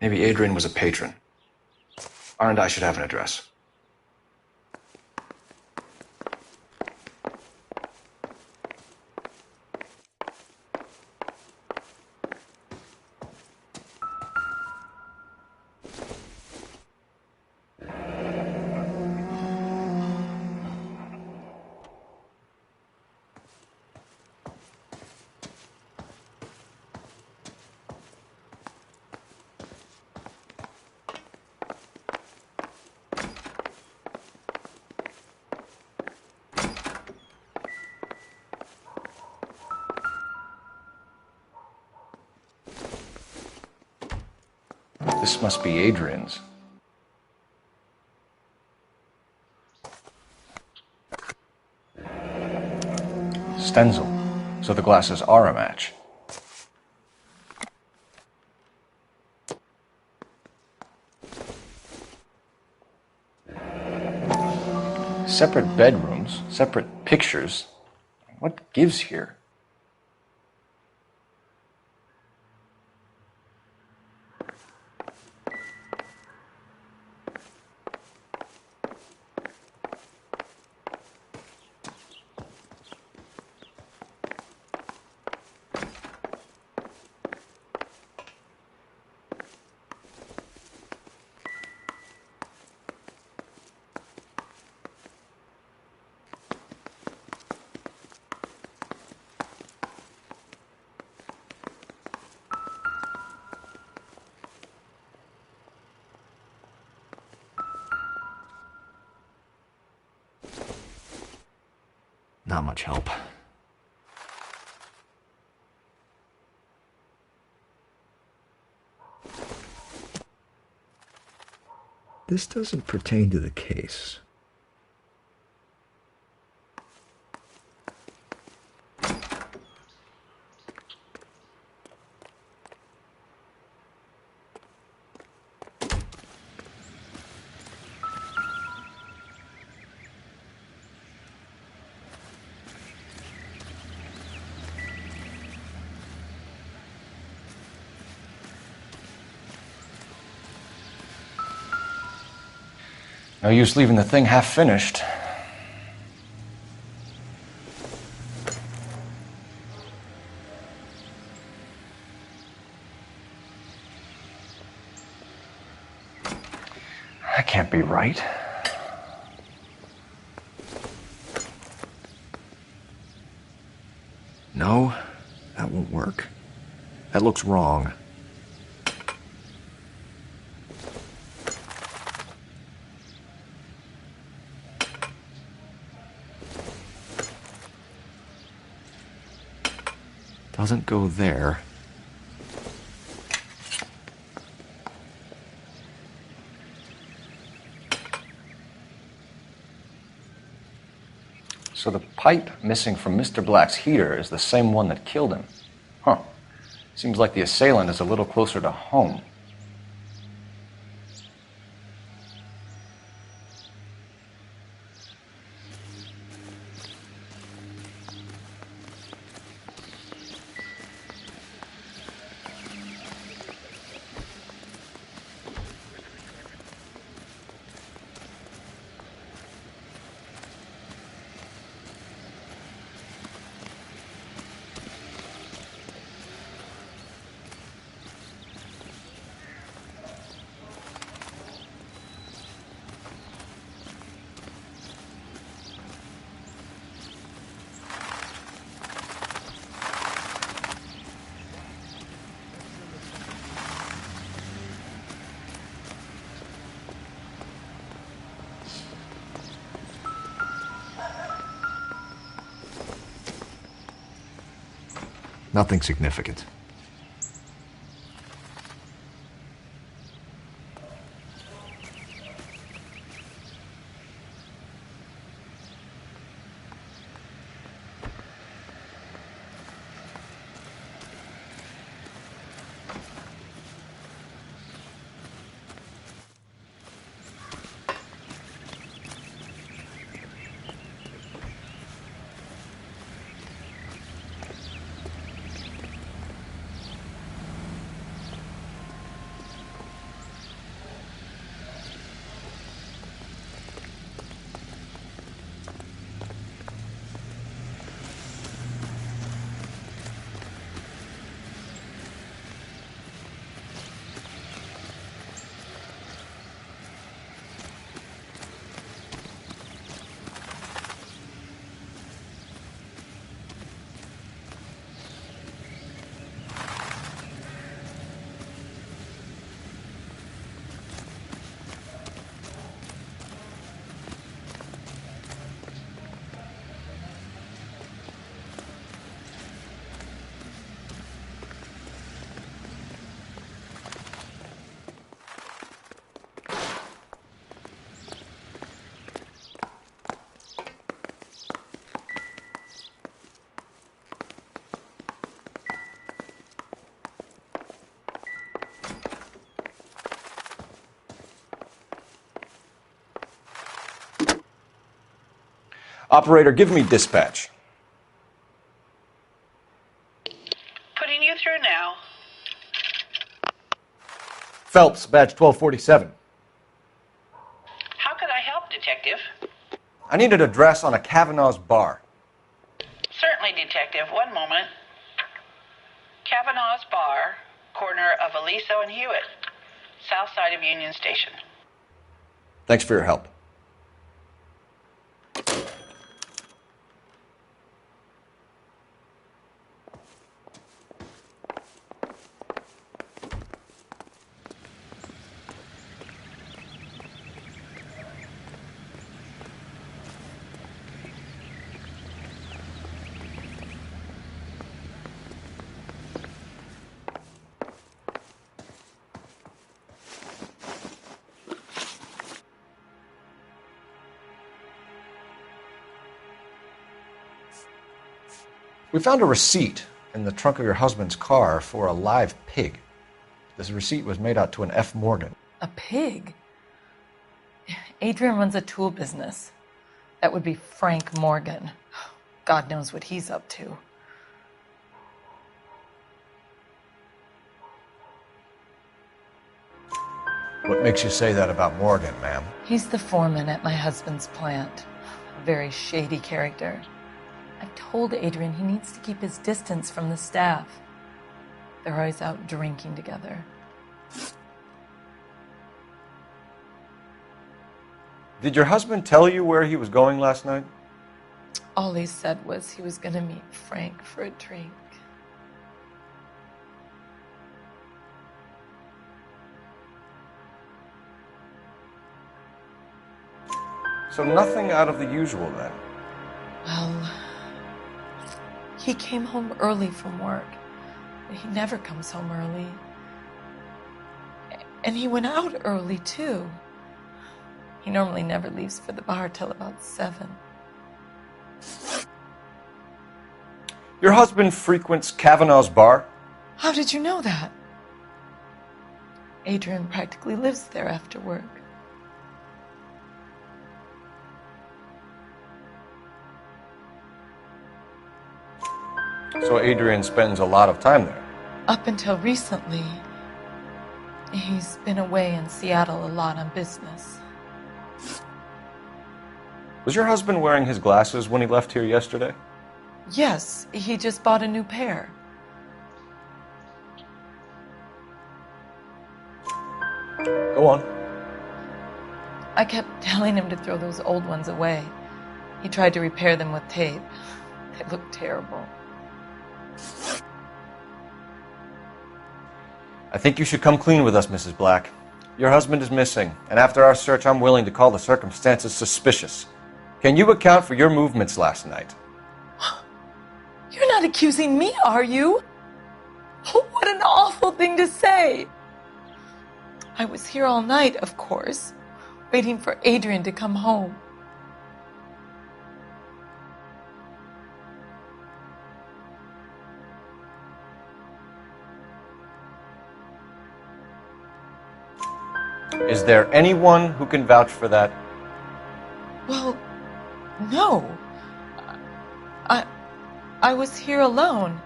[SPEAKER 14] Maybe Adrian was a patron. R&I should have an address. must be Adrian's. Stenzel. So the glasses are a match. Separate bedrooms, separate pictures. What gives here? Not much help.
[SPEAKER 15] This doesn't pertain to the case.
[SPEAKER 14] No use leaving the thing half finished. That can't be right.
[SPEAKER 15] No, that won't work. That looks wrong. Doesn't go there.
[SPEAKER 14] So the pipe missing from Mr. Black's heater is the same one that killed him. Huh. Seems like the assailant is a little closer to home.
[SPEAKER 15] Nothing significant.
[SPEAKER 14] Operator, give me dispatch.
[SPEAKER 9] Putting you through now.
[SPEAKER 14] Phelps, badge 1247.
[SPEAKER 9] How could I help, Detective?
[SPEAKER 14] I need an address on a Kavanaugh's bar.
[SPEAKER 9] Certainly, Detective. One moment. Kavanaugh's Bar, corner of Aliso and Hewitt, south side of Union Station.
[SPEAKER 14] Thanks for your help. We found a receipt in the trunk of your husband's car for a live pig. This receipt was made out to an F. Morgan.
[SPEAKER 17] A pig? Adrian runs a tool business. That would be Frank Morgan. God knows what he's up to.
[SPEAKER 14] What makes you say that about Morgan, ma'am?
[SPEAKER 17] He's the foreman at my husband's plant. A very shady character. I've told Adrian he needs to keep his distance from the staff. They're always out drinking together.
[SPEAKER 14] Did your husband tell you where he was going last night?
[SPEAKER 17] All he said was he was going to meet Frank for a drink.
[SPEAKER 14] So nothing out of the usual then?
[SPEAKER 17] Well, he came home early from work. He never comes home early. And he went out early, too. He normally never leaves for the bar till about 7.
[SPEAKER 14] Your husband frequents Kavanaugh's bar?
[SPEAKER 17] How did you know that? Adrian practically lives there after work.
[SPEAKER 14] So Adrian spends a lot of time there?
[SPEAKER 17] Up until recently, he's been away in Seattle a lot on business.
[SPEAKER 14] Was your husband wearing his glasses when he left here yesterday?
[SPEAKER 17] Yes, he just bought a new pair.
[SPEAKER 14] Go on.
[SPEAKER 17] I kept telling him to throw those old ones away. He tried to repair them with tape. They looked terrible.
[SPEAKER 14] I think you should come clean with us, Mrs. Black. Your husband is missing, and after our search, I'm willing to call the circumstances suspicious. Can you account for your movements last night?
[SPEAKER 17] You're not accusing me, are you? Oh, what an awful thing to say. I was here all night, of course, waiting for Adrian to come home.
[SPEAKER 14] Is there anyone who can vouch for that?
[SPEAKER 17] Well, no. I was here alone.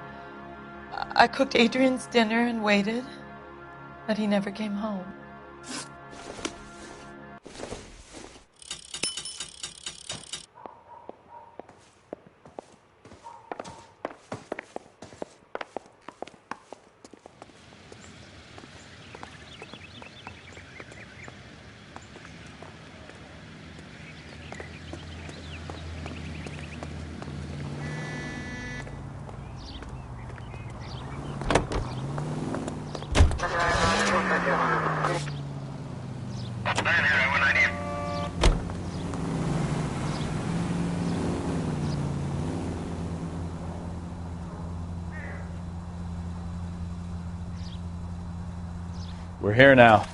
[SPEAKER 17] I cooked Adrian's dinner and waited, but he never came home.
[SPEAKER 5] We're here now.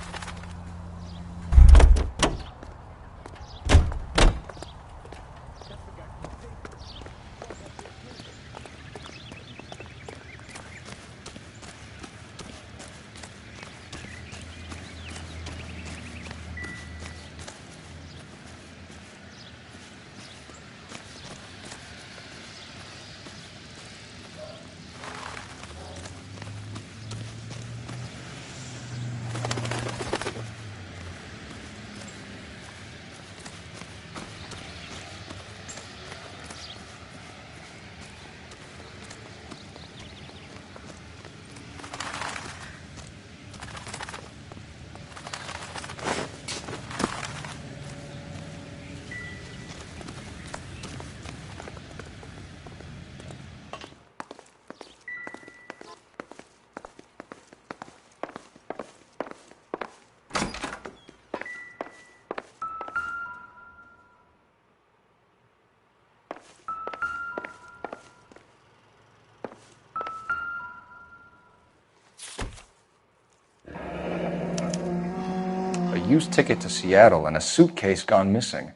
[SPEAKER 14] used ticket to Seattle and a suitcase gone missing.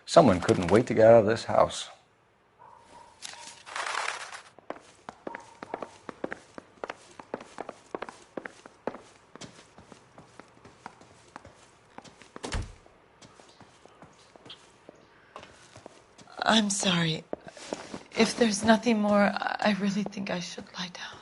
[SPEAKER 14] Someone couldn't wait to get out of this house.
[SPEAKER 17] I'm sorry. If there's nothing more, I really think I should lie down.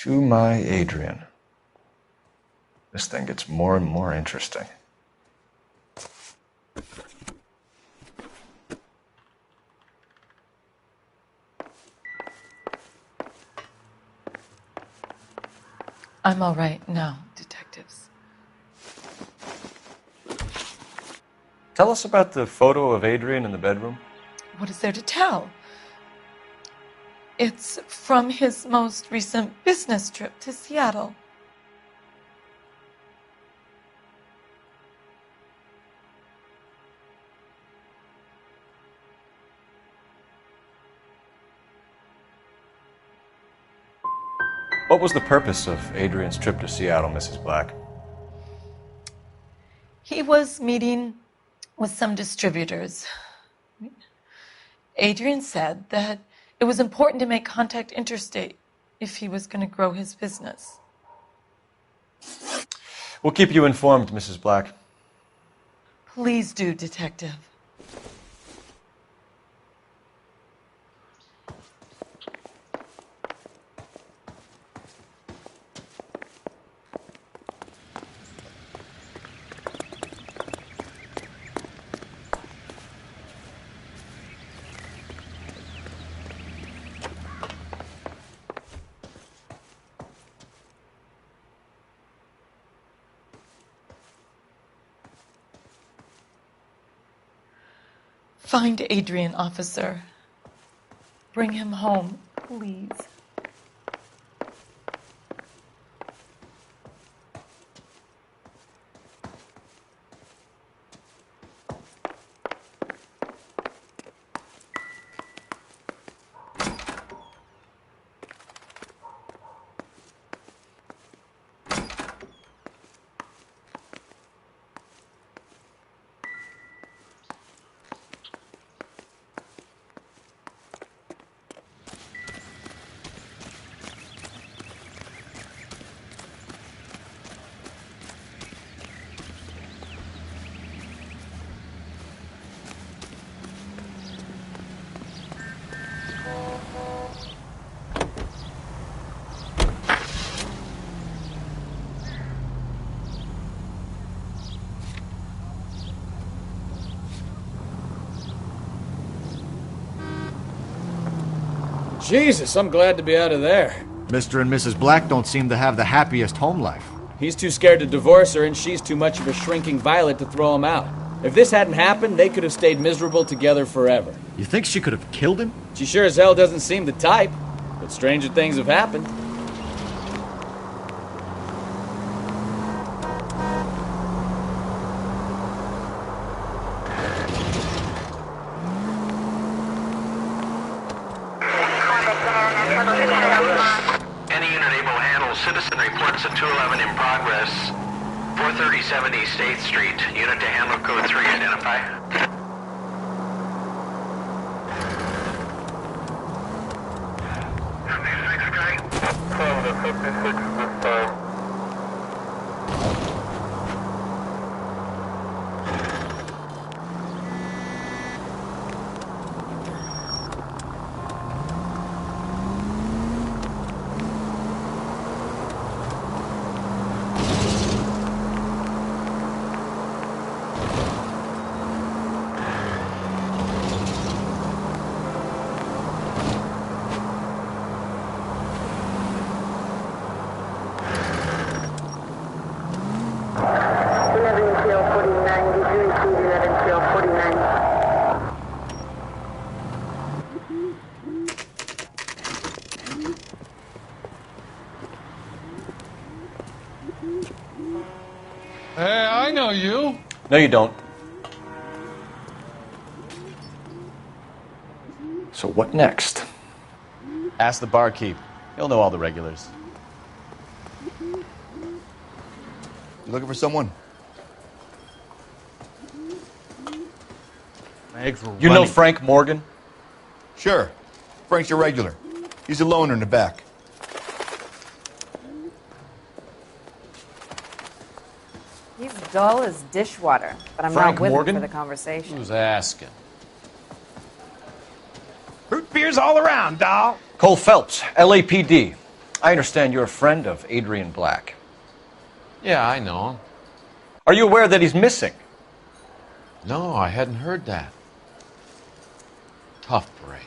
[SPEAKER 14] To my Adrian. This thing gets more and more interesting.
[SPEAKER 17] I'm all right now, detectives.
[SPEAKER 14] Tell us about the photo of Adrian in the bedroom.
[SPEAKER 17] What is there to tell? It's from his most recent business trip to Seattle.
[SPEAKER 14] What was the purpose of Adrian's trip to Seattle, Mrs. Black?
[SPEAKER 17] He was meeting with some distributors. Adrian said that it was important to make contact interstate if he was going to grow his business.
[SPEAKER 14] We'll keep you informed, Mrs. Black.
[SPEAKER 17] Please do, Detective. Find Adrian, officer. Bring him home, please.
[SPEAKER 16] Jesus, I'm glad to be out of there.
[SPEAKER 15] Mr. and Mrs. Black don't seem to have the happiest home life.
[SPEAKER 16] He's too scared to divorce her, and she's too much of a shrinking violet to throw him out. If this hadn't happened, they could have stayed miserable together forever.
[SPEAKER 15] You think she could have killed him?
[SPEAKER 16] She sure as hell doesn't seem the type, but stranger things have happened.
[SPEAKER 9] Any unit able to handle citizen reports of 211 in progress. 437 East 8th Street. Unit to handle code 3, identify.
[SPEAKER 3] Hey, I know you.
[SPEAKER 14] No, you don't. So what next?
[SPEAKER 5] Ask the barkeep. He'll know all the regulars.
[SPEAKER 15] You looking for someone?
[SPEAKER 14] You know Frank Morgan?
[SPEAKER 15] Sure. Frank's a regular. He's a loner in the back.
[SPEAKER 19] He's dull as dishwater, but I'm
[SPEAKER 5] Frank
[SPEAKER 19] not with
[SPEAKER 5] Morgan?
[SPEAKER 19] him for the conversation.
[SPEAKER 5] Who's asking?
[SPEAKER 12] Root beers all around, doll.
[SPEAKER 14] Cole Phelps, LAPD. I understand you're a friend of Adrian Black.
[SPEAKER 6] Yeah, I know him.
[SPEAKER 14] Are you aware that he's missing?
[SPEAKER 6] No, I hadn't heard that. Tough break.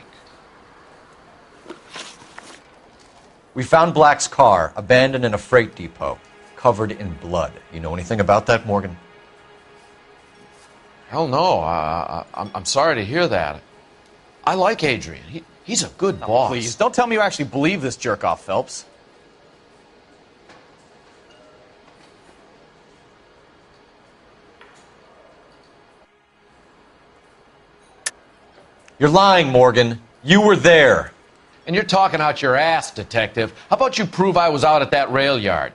[SPEAKER 14] We found Black's car abandoned in a freight depot, covered in blood. You know anything about that, Morgan?
[SPEAKER 6] Hell no. I'm sorry to hear that. I like Adrian. He's a good boss.
[SPEAKER 5] Please, don't tell me you actually believe this jerk-off, Phelps.
[SPEAKER 14] You're lying, Morgan. You were there.
[SPEAKER 6] And you're talking out your ass, detective. How about you prove I was out at that rail yard?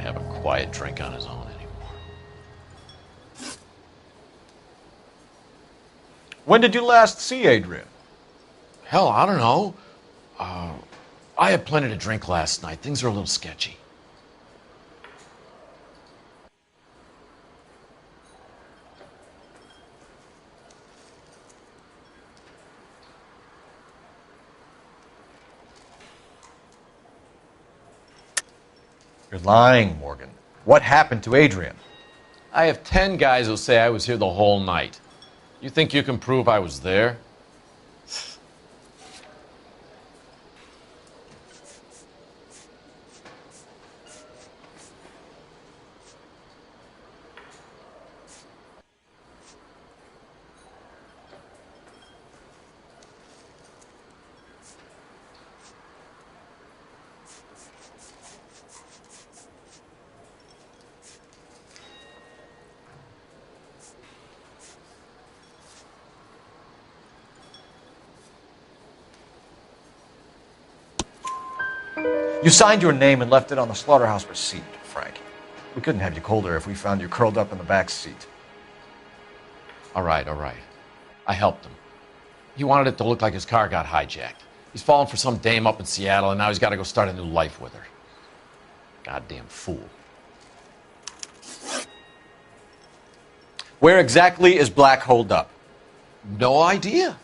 [SPEAKER 6] Have a quiet drink on his own anymore.
[SPEAKER 14] When did you last see Adrian?
[SPEAKER 6] Hell, I don't know. I had plenty to drink last night. Things are a little sketchy.
[SPEAKER 14] You're lying, Morgan. What happened to Adrian?
[SPEAKER 6] I have 10 guys who say I was here the whole night. You think you can prove I was there?
[SPEAKER 14] You signed your name and left it on the slaughterhouse receipt, Frank. We couldn't have you colder if we found you curled up in the back seat.
[SPEAKER 6] All right. I helped him. He wanted it to look like his car got hijacked. He's fallen for some dame up in Seattle, and now he's got to go start a new life with her. Goddamn fool.
[SPEAKER 14] Where exactly is Black holed up?
[SPEAKER 6] No idea.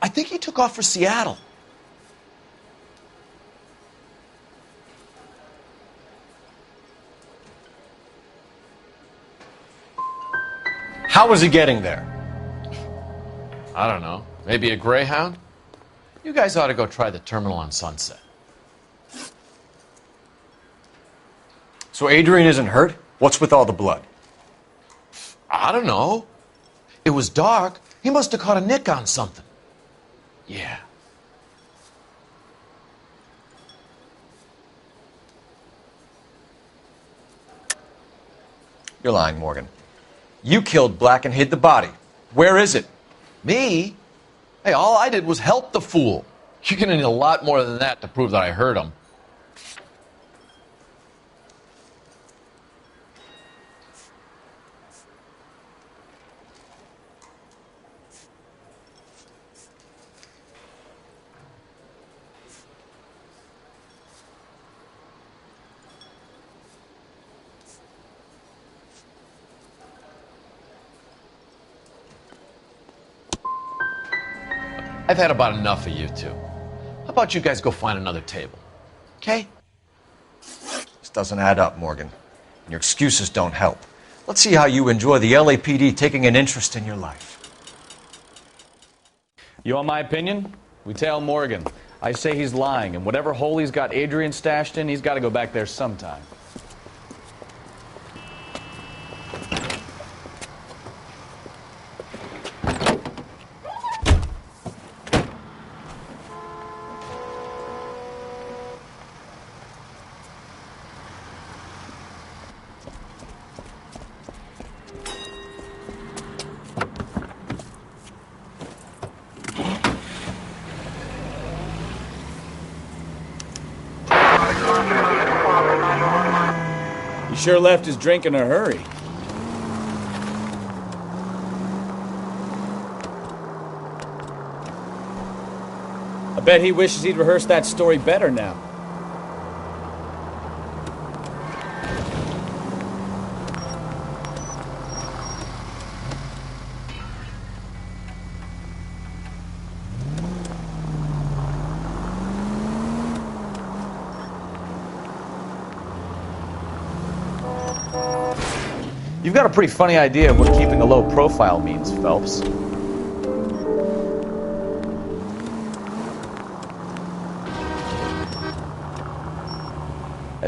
[SPEAKER 6] I think he took off for Seattle.
[SPEAKER 14] How was he getting there?
[SPEAKER 6] I don't know. Maybe a Greyhound? You guys ought to go try the terminal on Sunset.
[SPEAKER 14] So Adrian isn't hurt? What's with all the blood?
[SPEAKER 6] I don't know. It was dark. He must have caught a nick on something. Yeah.
[SPEAKER 14] You're lying, Morgan. You killed Black and hid the body. Where is it?
[SPEAKER 6] Me? Hey, all I did was help the fool. You're gonna need a lot more than that to prove that I hurt him. I've had about enough of you two. How about you guys go find another table? Okay?
[SPEAKER 14] This doesn't add up, Morgan. And your excuses don't help. Let's see how you enjoy the LAPD taking an interest in your life.
[SPEAKER 16] You want my opinion? We tail Morgan. I say he's lying, and whatever hole he's got Adrian stashed in, he's got to go back there sometime. He sure left his drink in a hurry. I bet he wishes he'd rehearsed that story better now. You've got a pretty funny idea of what keeping a low profile means, Phelps.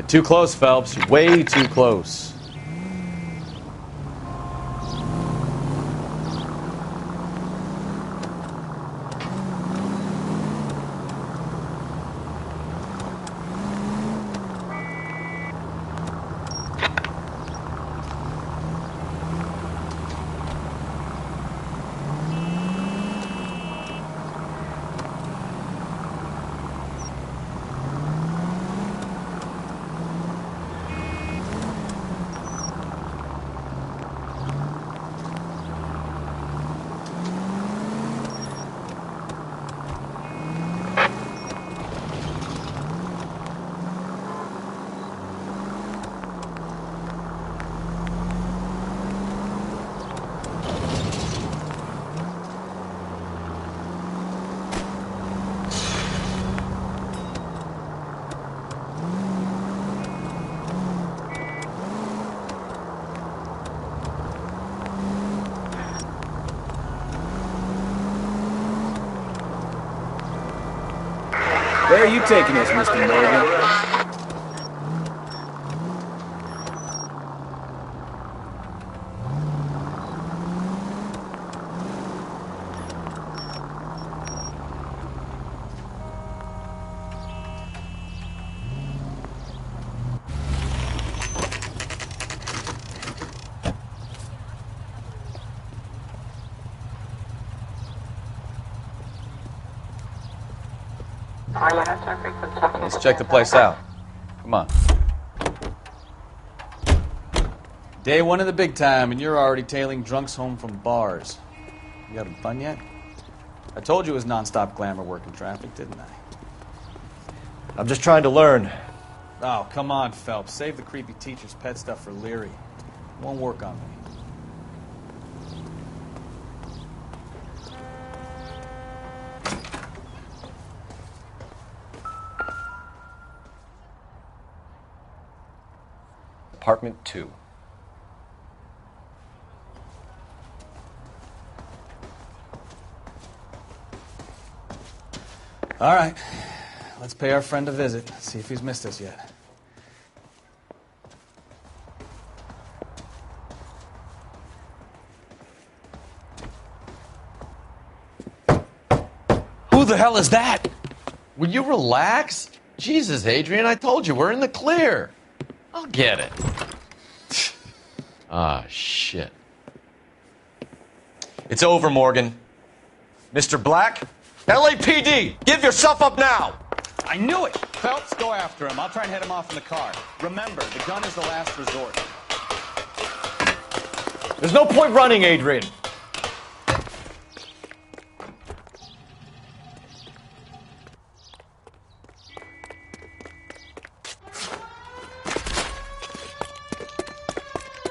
[SPEAKER 16] Too close, Phelps. Way too close. Where are you taking us, Mr. Morgan? Let's check the place out. Come on. Day one of the big time, and you're already tailing drunks home from bars. You having fun yet? I told you it was non-stop glamour work in traffic, didn't I?
[SPEAKER 14] I'm just trying to learn.
[SPEAKER 16] Oh, come on, Phelps. Save the creepy teacher's pet stuff for Leary. It won't work on me.
[SPEAKER 14] Apartment 2.
[SPEAKER 16] All right. Let's pay our friend a visit. See if he's missed us yet.
[SPEAKER 6] Who the hell is that? Will you relax? Jesus, Adrian, I told you, we're in the clear. I'll get it. Ah, shit.
[SPEAKER 2] It's over, Morgan. Mr. Black, LAPD, give yourself up now!
[SPEAKER 16] I knew it! Phelps, go after him. I'll try and head him off in the car. Remember, the gun is the last resort.
[SPEAKER 2] There's no point running, Adrian.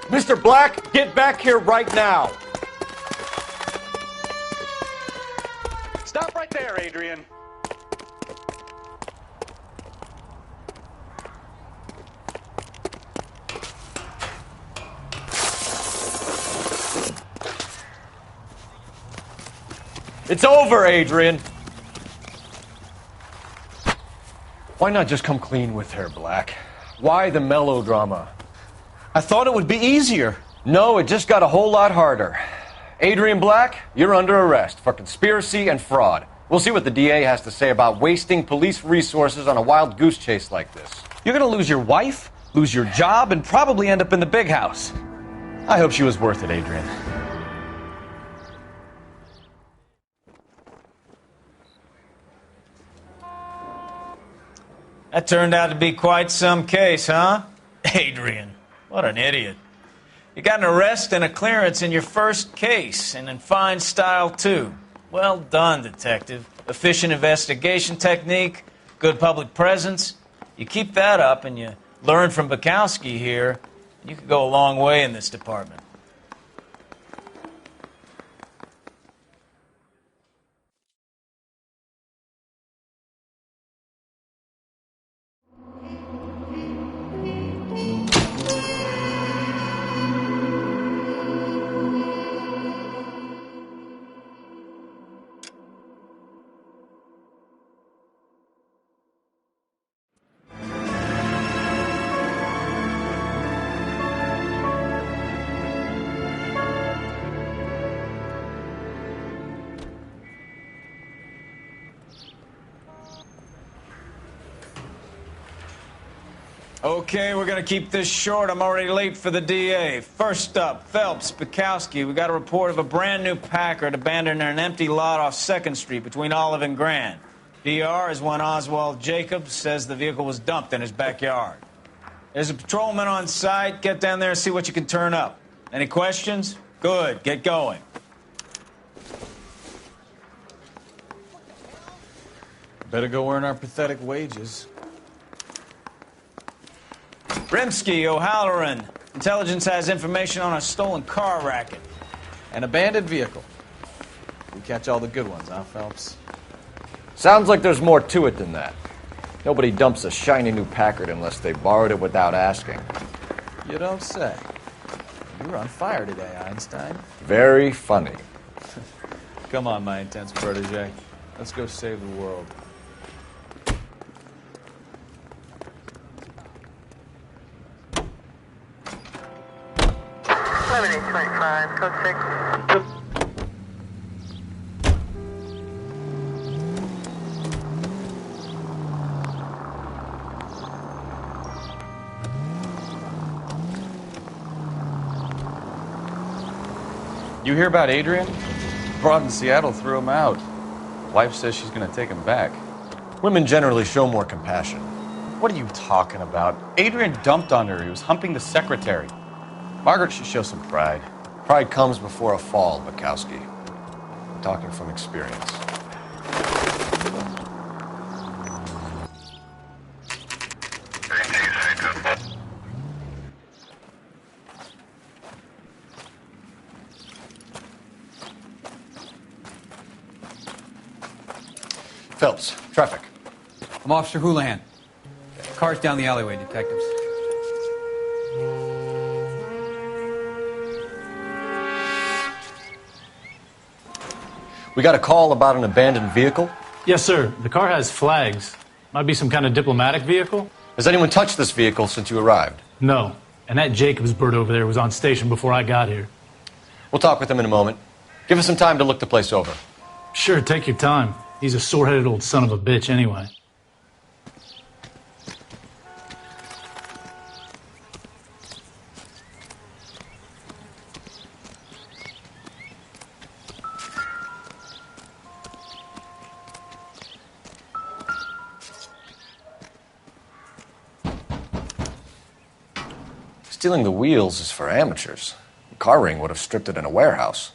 [SPEAKER 2] Mr. Black, get back here right now.
[SPEAKER 16] Stop right there, Adrian.
[SPEAKER 2] It's over, Adrian.
[SPEAKER 14] Why not just come clean with her, Black? Why the melodrama?
[SPEAKER 12] I thought it would be easier.
[SPEAKER 14] No, it just got a whole lot harder. Adrian Black, you're under arrest for conspiracy and fraud. We'll see what the DA has to say about wasting police resources on a wild goose chase like this.
[SPEAKER 12] You're gonna lose your wife, lose your job, and probably end up in the big house.
[SPEAKER 14] I hope she was worth it, Adrian.
[SPEAKER 7] That turned out to be quite some case, huh? Adrian, what an idiot. You got an arrest and a clearance in your first case, and in fine style, too. Well done, detective. Efficient investigation technique, good public presence. You keep that up and you learn from Bukowski here, you could go a long way in this department. Okay, we're going to keep this short. I'm already late for the DA. First up, Phelps, Bukowski. We got a report of a brand new Packard abandoned in an empty lot off 2nd Street between Olive and Grand. DR is one Oswald Jacobs says the vehicle was dumped in his backyard. There's a patrolman on site. Get down there and see what you can turn up. Any questions? Good. Get going.
[SPEAKER 16] Better go earn our pathetic wages.
[SPEAKER 7] Rimsky, O'Halloran. Intelligence has information on a stolen car racket.
[SPEAKER 16] An abandoned vehicle. We catch all the good ones, huh, Phelps?
[SPEAKER 14] Sounds like there's more to it than that. Nobody dumps a shiny new Packard unless they borrowed it without asking.
[SPEAKER 16] You don't say. You were on fire today, Einstein.
[SPEAKER 14] Very funny.
[SPEAKER 16] Come on, my intense protege. Let's go save the world.
[SPEAKER 9] Code 6.
[SPEAKER 16] You hear about Adrian? Broad in Seattle threw him out. Wife says she's going to take him back.
[SPEAKER 14] Women generally show more compassion.
[SPEAKER 16] What are you talking about? Adrian dumped on her. He was humping the secretary. Margaret should show some pride.
[SPEAKER 14] Pride comes before a fall, Bukowski. I'm talking from experience. Phelps, traffic.
[SPEAKER 20] I'm Officer Houlihan. Car's down the alleyway, detectives.
[SPEAKER 14] We got a call about an abandoned vehicle.
[SPEAKER 21] Yes, sir. The car has flags. Might be some kind of diplomatic vehicle.
[SPEAKER 6] Has anyone touched this vehicle since you arrived?
[SPEAKER 21] No. And that Jacobs bird over there was on station before I got here.
[SPEAKER 6] We'll talk with him in a moment. Give us some time to look the place over.
[SPEAKER 21] Sure, take your time. He's a sore-headed old son of a bitch anyway.
[SPEAKER 2] Stealing the wheels is for amateurs. The car ring would have stripped it in a warehouse.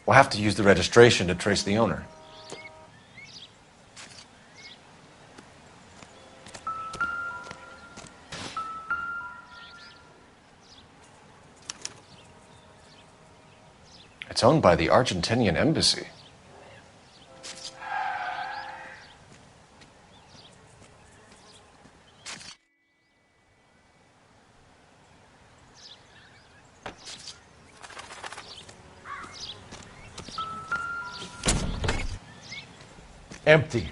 [SPEAKER 2] We'll have to use the registration to trace the owner. It's owned by the Argentinian embassy.
[SPEAKER 3] Empty.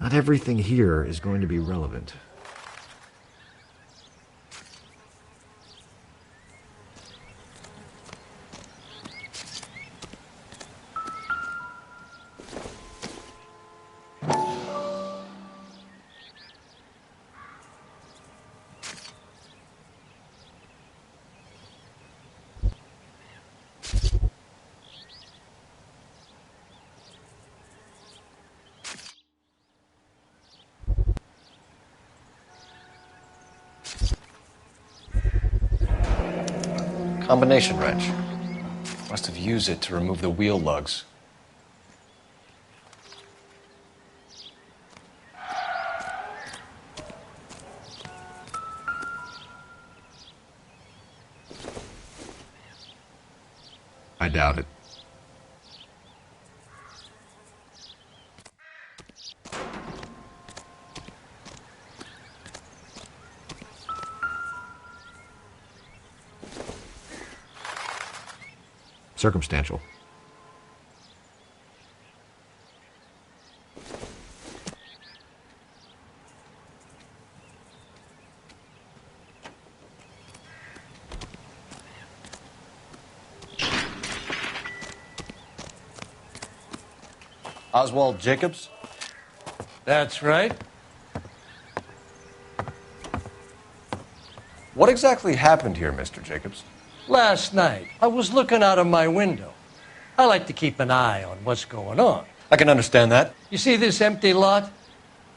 [SPEAKER 15] Not everything here is going to be relevant.
[SPEAKER 2] Combination wrench. Must have used it to remove the wheel lugs.
[SPEAKER 15] I doubt it. Circumstantial.
[SPEAKER 2] Oswald Jacobs?
[SPEAKER 22] That's right.
[SPEAKER 2] What exactly happened here, Mr. Jacobs?
[SPEAKER 22] Last night, I was looking out of my window. I like to keep an eye on what's going on.
[SPEAKER 2] I can understand that.
[SPEAKER 22] You see this empty lot?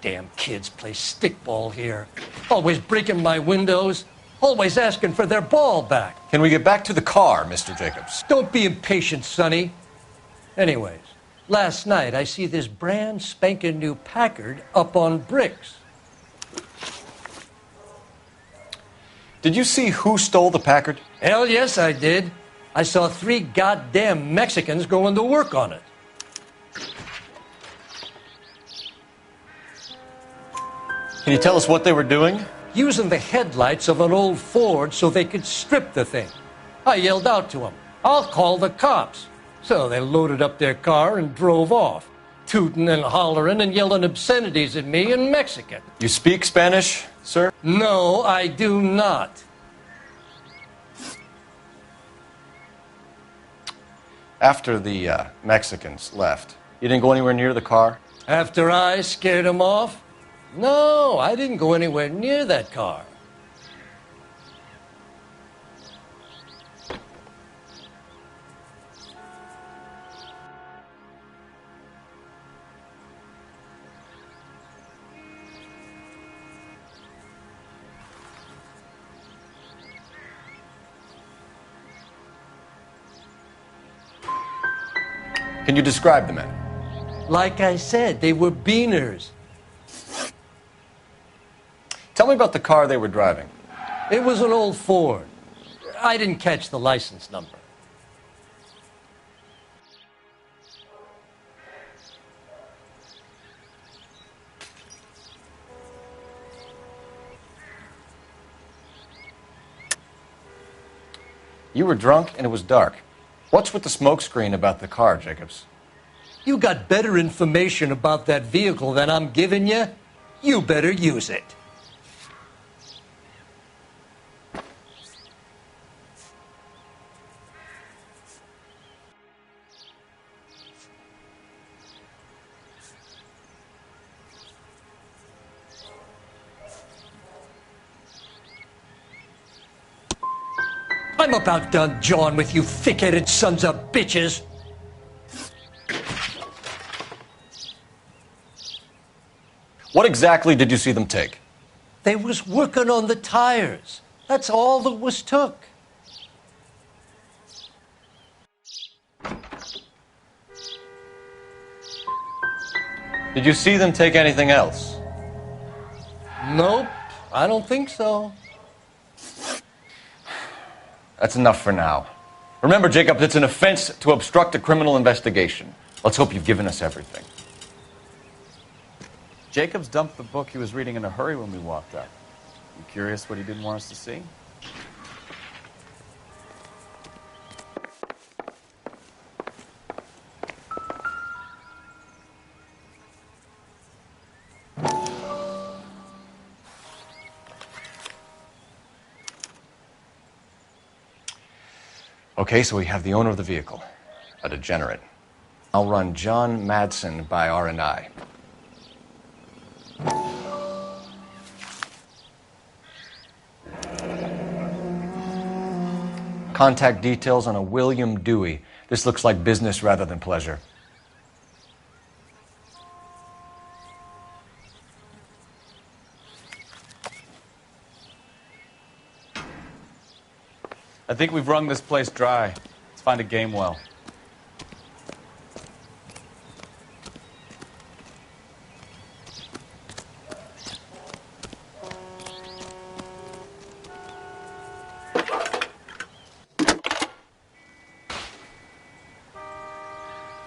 [SPEAKER 22] Damn kids play stickball here. Always breaking my windows. Always asking for their ball back.
[SPEAKER 2] Can we get back to the car, Mr. Jacobs?
[SPEAKER 22] Don't be impatient, Sonny. Anyways, last night I see this brand spanking new Packard up on bricks.
[SPEAKER 2] Did you see who stole the Packard?
[SPEAKER 22] Hell yes, I did. I saw 3 goddamn Mexicans going to work on it.
[SPEAKER 2] Can you tell us what they were doing?
[SPEAKER 22] Using the headlights of an old Ford so they could strip the thing. I yelled out to them, "I'll call the cops." So they loaded up their car and drove off, tooting and hollering and yelling obscenities at me in Mexican.
[SPEAKER 2] You speak Spanish, sir?
[SPEAKER 22] No, I do not.
[SPEAKER 2] After the Mexicans left, you didn't go anywhere near the car?
[SPEAKER 22] After I scared them off? No, I didn't go anywhere near that car.
[SPEAKER 2] Can you describe the men?
[SPEAKER 22] Like I said, they were beaners.
[SPEAKER 14] Tell me about the car they were driving.
[SPEAKER 22] It was an old Ford. I didn't catch the license number.
[SPEAKER 14] You were drunk and it was dark. What's with the smoke screen about the car, Jacobs?
[SPEAKER 22] You got better information about that vehicle than I'm giving you? You better use it. I'm about done jawing with you thick-headed sons of bitches.
[SPEAKER 14] What exactly did you see them take?
[SPEAKER 22] They was working on the tires. That's all that was took.
[SPEAKER 14] Did you see them take anything else?
[SPEAKER 22] Nope, I don't think so.
[SPEAKER 14] That's enough for now. Remember, Jacobs, it's an offense to obstruct a criminal investigation. Let's hope you've given us everything.
[SPEAKER 5] Jacobs dumped the book he was reading in a hurry when we walked up. You curious what he didn't want us to see?
[SPEAKER 14] Okay, so we have the owner of the vehicle, a degenerate. I'll run John Madsen by R&I. Contact details on a William Dewey. This looks like business rather than pleasure.
[SPEAKER 5] I think we've wrung this place dry. Let's find a game well.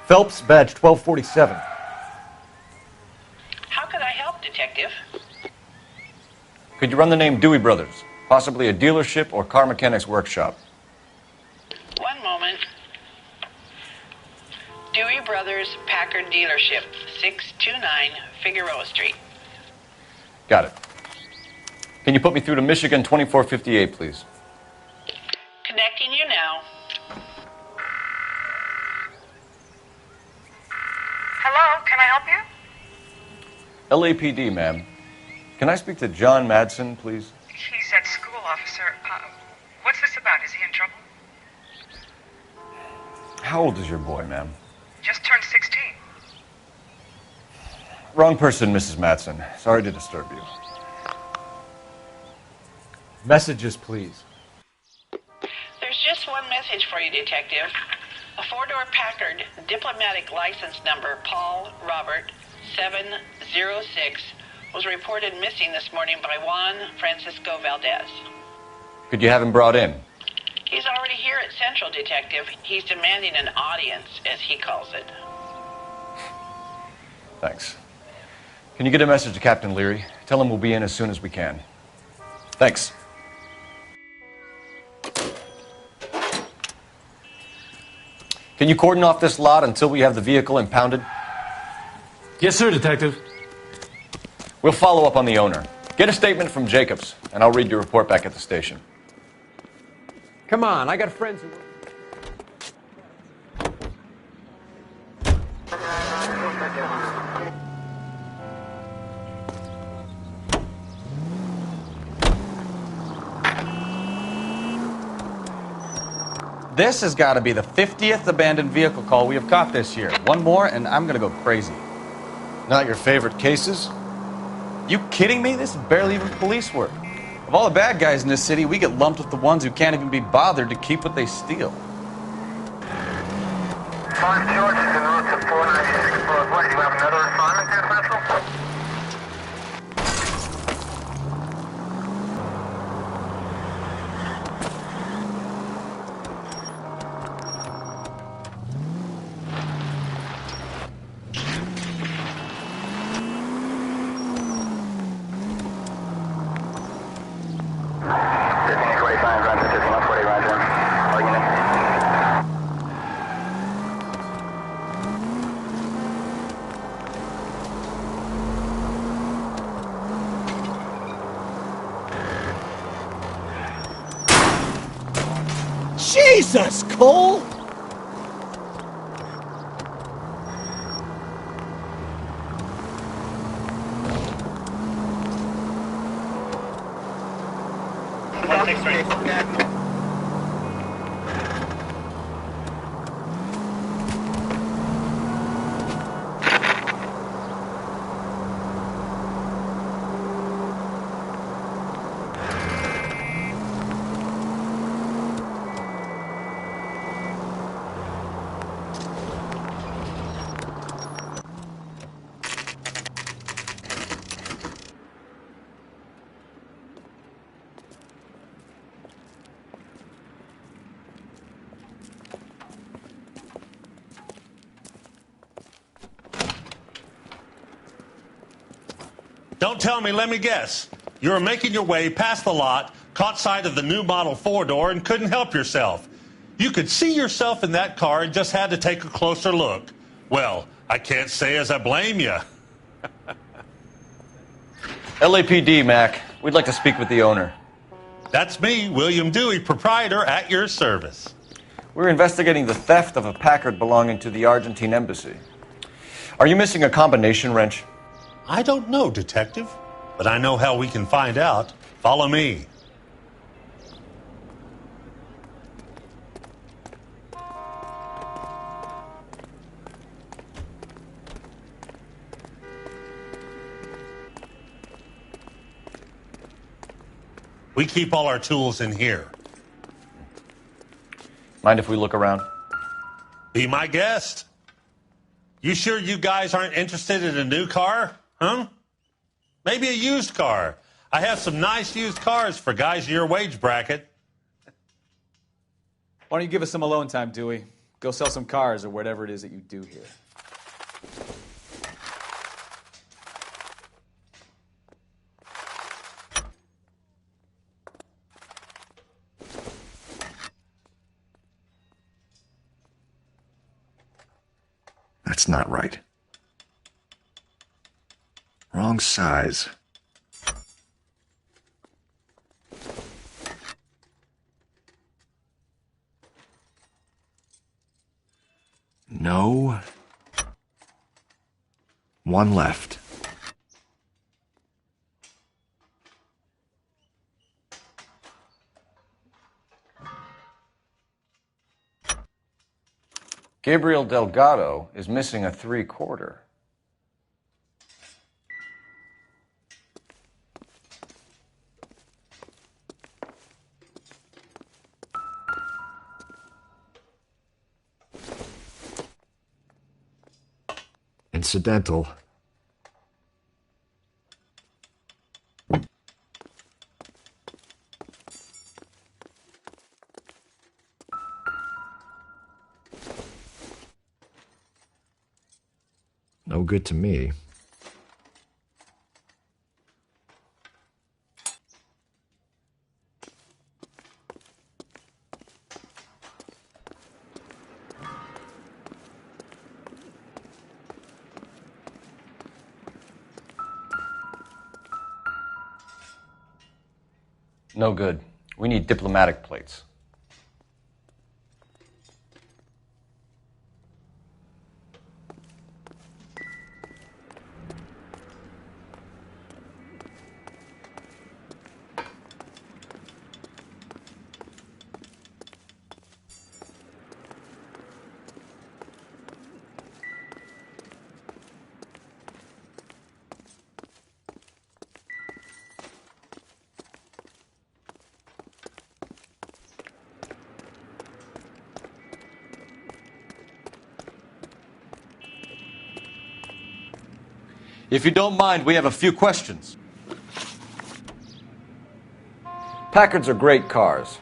[SPEAKER 14] Phelps, badge 1247.
[SPEAKER 9] How could I help, Detective?
[SPEAKER 14] Could you run the name Dewey Brothers? Possibly a dealership or car mechanics workshop.
[SPEAKER 9] One moment. Dewey Brothers Packard Dealership, 629 Figueroa Street.
[SPEAKER 14] Got it. Can you put me through to Michigan 2458, please?
[SPEAKER 9] Connecting you now.
[SPEAKER 1] Hello, can I help you?
[SPEAKER 14] LAPD, ma'am. Can I speak to John Madsen, please?
[SPEAKER 1] He's at school, officer. What's this about? Is he in trouble?
[SPEAKER 14] How old is your boy, ma'am?
[SPEAKER 1] Just turned 16.
[SPEAKER 14] Wrong person, Mrs. Madsen. Sorry to disturb you.
[SPEAKER 10] Messages, please.
[SPEAKER 9] There's just one message for you, Detective. A four-door Packard, diplomatic license number Paul Robert 706, was reported missing this morning by Juan Francisco Valdez.
[SPEAKER 14] Could you have him brought in?
[SPEAKER 9] He's already here at Central, Detective. He's demanding an audience, as he calls it.
[SPEAKER 14] Thanks. Can you get a message to Captain Leary? Tell him we'll be in as soon as we can. Thanks. Can you cordon off this lot until we have the vehicle impounded?
[SPEAKER 21] Yes, sir, Detective.
[SPEAKER 14] We'll follow up on the owner. Get a statement from Jacobs, and I'll read your report back at the station.
[SPEAKER 10] Come on, I got friends who...
[SPEAKER 5] This has got to be the 50th abandoned vehicle call we have caught this year. One more, and I'm going to go crazy.
[SPEAKER 14] Not your favorite cases?
[SPEAKER 5] You kidding me? This is barely even police work. Of all the bad guys in this city, we get lumped with the ones who can't even be bothered to keep what they steal.
[SPEAKER 1] 5 George is en route to 496 Broadway. Do you have another assignment there, Central?
[SPEAKER 4] Jesus, Cole!
[SPEAKER 13] Don't tell me, let me guess. You were making your way past the lot, caught sight of the new model four-door, and couldn't help yourself. You could see yourself in that car and just had to take a closer look. Well, I can't say as I blame you.
[SPEAKER 14] LAPD, Mac. We'd like to speak with the owner.
[SPEAKER 13] That's me, William Dewey, proprietor, at your service.
[SPEAKER 14] We're investigating the theft of a Packard belonging to the Argentine embassy. Are you missing a combination wrench?
[SPEAKER 13] I don't know, Detective, but I know how we can find out. Follow me. We keep all our tools in here.
[SPEAKER 14] Mind if we look around?
[SPEAKER 13] Be my guest. You sure you guys aren't interested in a new car? Huh? Maybe a used car. I have some nice used cars for guys in your wage bracket.
[SPEAKER 16] Why don't you give us some alone time, Dewey? Go sell some cars or whatever it is that you do here.
[SPEAKER 23] That's not right. Wrong size. No. One left.
[SPEAKER 14] Gabriel Delgado is missing a 3/4.
[SPEAKER 23] Incidental. No good to me.
[SPEAKER 14] No good. We need diplomatic plates. If you don't mind, we have a few questions. Packards are great cars,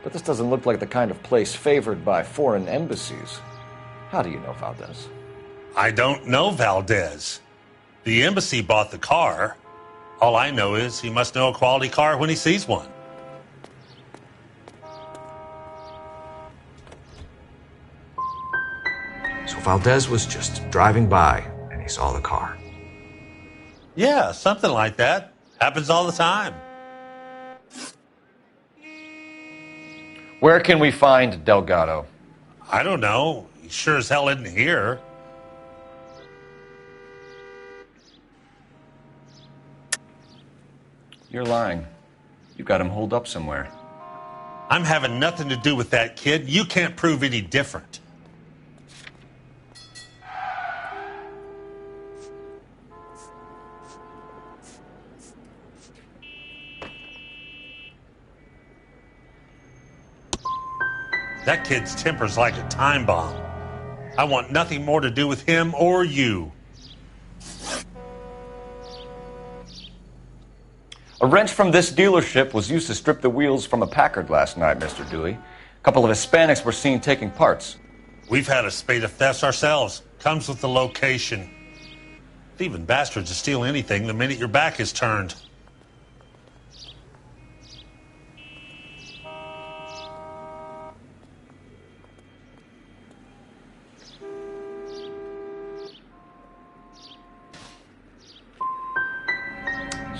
[SPEAKER 14] but this doesn't look like the kind of place favored by foreign embassies. How do you know Valdez?
[SPEAKER 13] I don't know Valdez. The embassy bought the car. All I know is he must know a quality car when he sees one.
[SPEAKER 23] So Valdez was just driving by and he saw the car.
[SPEAKER 13] Yeah, something like that. Happens all the time.
[SPEAKER 14] Where can we find Delgado?
[SPEAKER 13] I don't know. He sure as hell isn't here.
[SPEAKER 14] You're lying. You got him holed up somewhere.
[SPEAKER 13] I'm having nothing to do with that kid. You can't prove any different. That kid's temper's like a time bomb. I want nothing more to do with him or you.
[SPEAKER 14] A wrench from this dealership was used to strip the wheels from a Packard last night, Mr. Dewey. A couple of Hispanics were seen taking parts.
[SPEAKER 13] We've had a spate of thefts ourselves. Comes with the location. Thieving bastards to steal anything the minute your back is turned.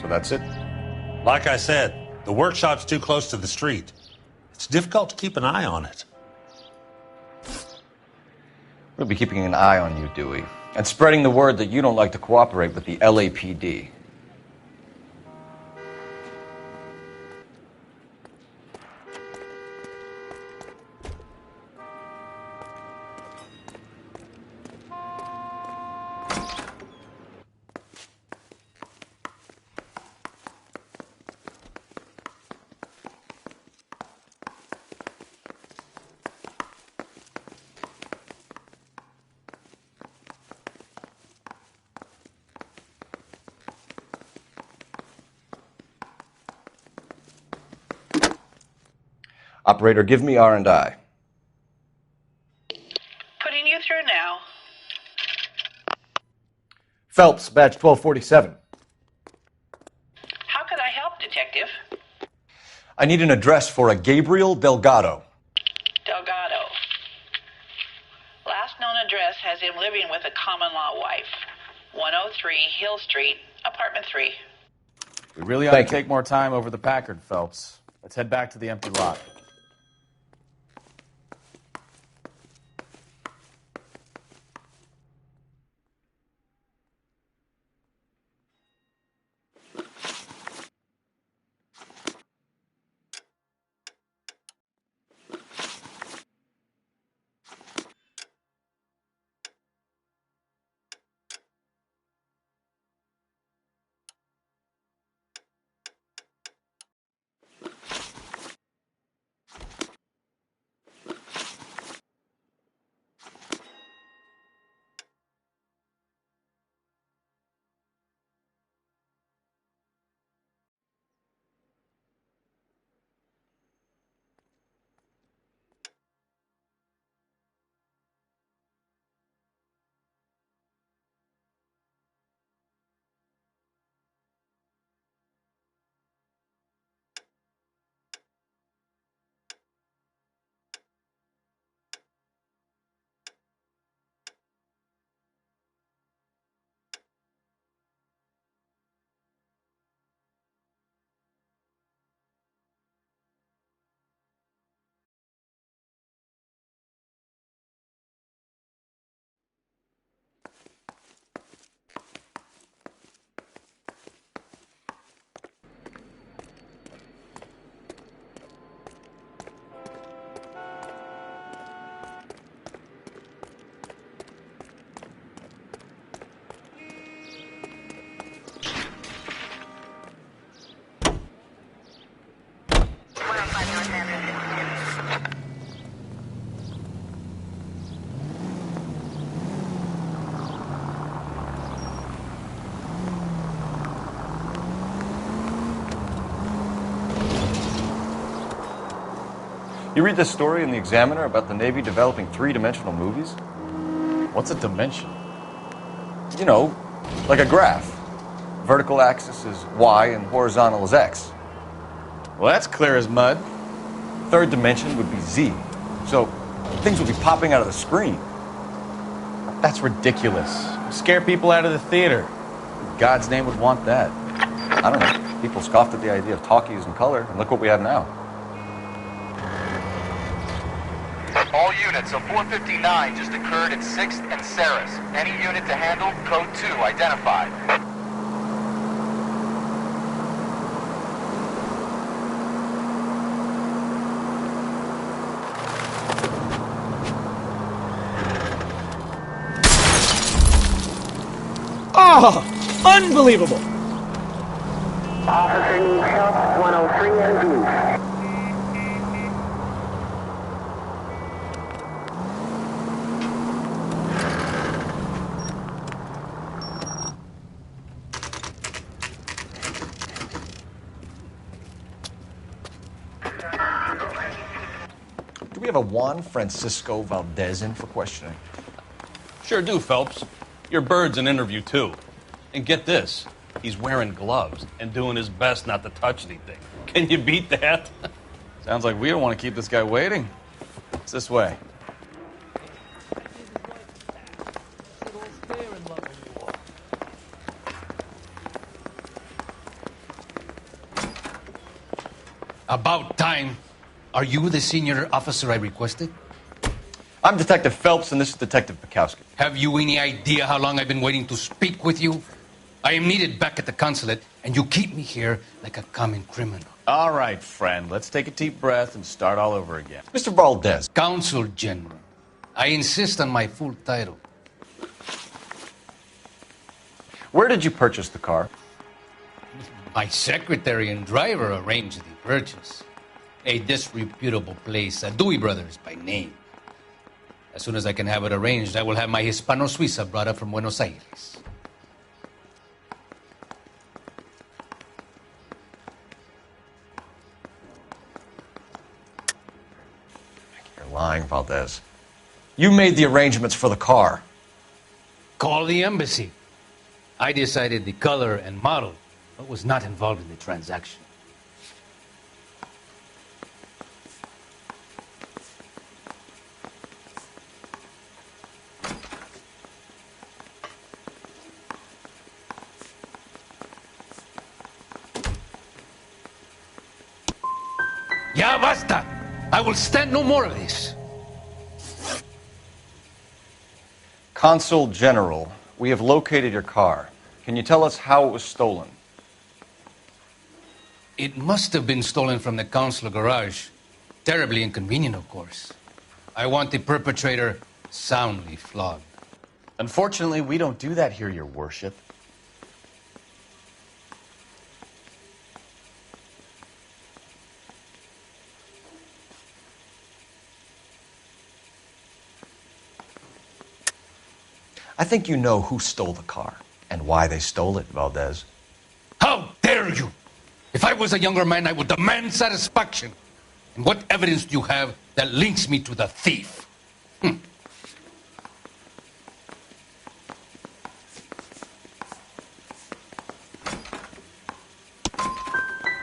[SPEAKER 14] So that's it?
[SPEAKER 13] Like I said, the workshop's too close to the street. It's difficult to keep an eye on it.
[SPEAKER 14] We'll be keeping an eye on you, Dewey, and spreading the word that you don't like to cooperate with the LAPD. Operator, give me R&I.
[SPEAKER 9] Putting you through now.
[SPEAKER 10] Phelps, badge 1247.
[SPEAKER 9] How could I help, Detective?
[SPEAKER 14] I need an address for a Gabriel Delgado.
[SPEAKER 9] Delgado. Last known address has him living with a common-law wife. 103 Hill Street, apartment 3.
[SPEAKER 16] We really ought to take more time over the Packard, Phelps. Let's head back to the empty lot.
[SPEAKER 14] You read this story in the Examiner about the Navy developing three-dimensional movies?
[SPEAKER 16] What's a dimension?
[SPEAKER 14] You know, like a graph. Vertical axis is Y and horizontal is X.
[SPEAKER 16] Well, that's clear as mud.
[SPEAKER 14] Third dimension would be Z. So things would be popping out of the screen.
[SPEAKER 16] That's ridiculous. Scare people out of the theater. In God's name would want that.
[SPEAKER 14] I don't know. People scoffed at the idea of talkies in color, and look what we have now.
[SPEAKER 8] All units, a 459 just occurred at 6th and Saris. Any unit to handle, code 2 identified.
[SPEAKER 4] Oh, unbelievable!
[SPEAKER 11] Officer needs help, 103 and view.
[SPEAKER 10] Do we have a Juan Francisco Valdez in for questioning?
[SPEAKER 18] Sure do, Phelps. Your bird's an interview, too. And get this, he's wearing gloves and doing his best not to touch anything. Can you beat that?
[SPEAKER 16] Sounds like we don't want to keep this guy waiting. It's this way.
[SPEAKER 24] About time. Are you the senior officer I requested?
[SPEAKER 14] I'm Detective Phelps, and this is Detective Bukowski.
[SPEAKER 24] Have you any idea how long I've been waiting to speak with you? I am needed back at the consulate, and you keep me here like a common criminal.
[SPEAKER 16] All right, friend. Let's take a deep breath and start all over again.
[SPEAKER 10] Mr. Valdez.
[SPEAKER 24] Consul General. I insist on my full title.
[SPEAKER 14] Where did you purchase the car?
[SPEAKER 24] My secretary and driver arranged the purchase. A disreputable place, Dewey Brothers by name. As soon as I can have it arranged, I will have my Hispano Suiza brought up from Buenos Aires.
[SPEAKER 10] You're lying, Valdez. You made the arrangements for the car.
[SPEAKER 24] Call the embassy. I decided the color and model, but was not involved in the transaction. Ya basta! I will stand no more of this.
[SPEAKER 14] Consul General, we have located your car. Can you tell us how it was stolen?
[SPEAKER 24] It must have been stolen from the consular garage. Terribly inconvenient, of course. I want the perpetrator soundly flogged.
[SPEAKER 16] Unfortunately, we don't do that here, Your Worship.
[SPEAKER 10] I think you know who stole the car and why they stole it, Valdez.
[SPEAKER 24] How dare you! If I was a younger man, I would demand satisfaction. And what evidence do you have that links me to the thief?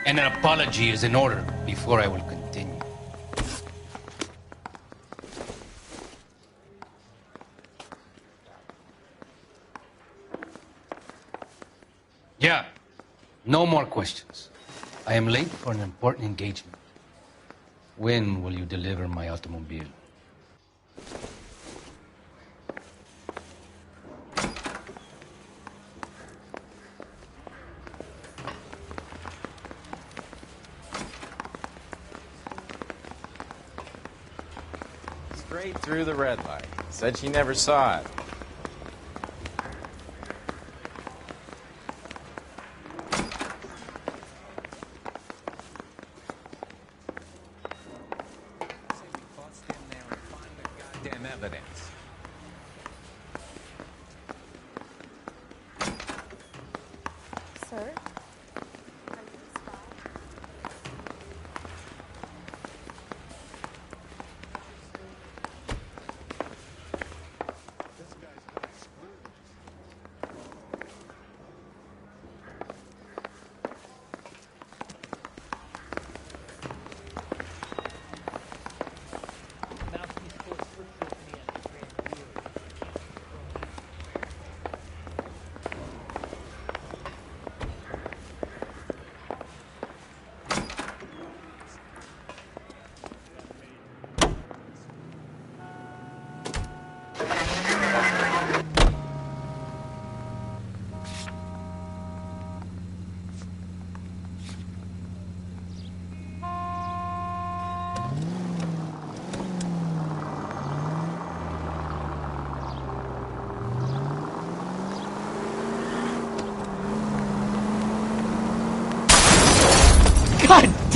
[SPEAKER 24] And an apology is in order before I will continue. Yeah, no more questions. I am late for an important engagement. When will you deliver my automobile?
[SPEAKER 25] Straight through the red light. Said she never saw it. Evidence.
[SPEAKER 19] Sir?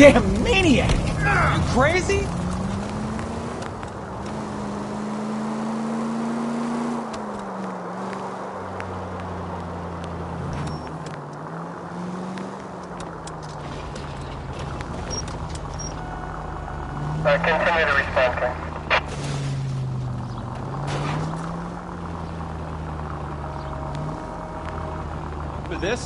[SPEAKER 4] damn maniac! You crazy?
[SPEAKER 11] Continue to respond, King.
[SPEAKER 16] For this?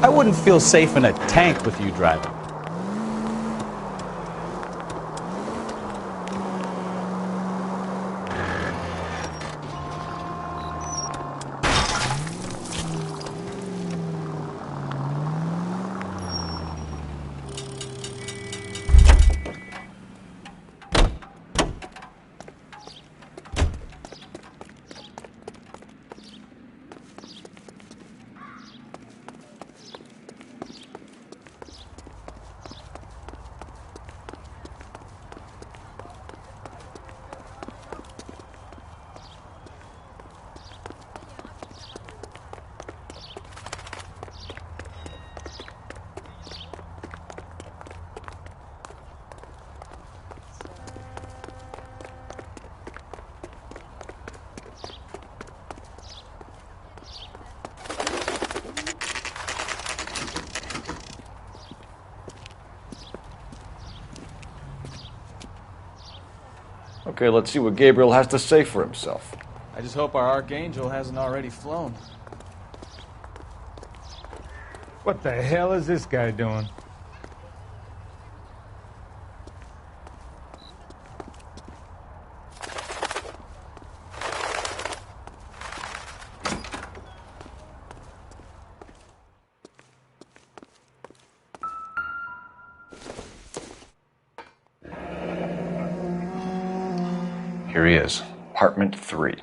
[SPEAKER 16] I wouldn't feel safe in a tank with you driving.
[SPEAKER 14] Okay, let's see what Gabriel has to say for himself.
[SPEAKER 16] I just hope our Archangel hasn't already flown.
[SPEAKER 6] What the hell is this guy doing?
[SPEAKER 14] Here he is, apartment 3.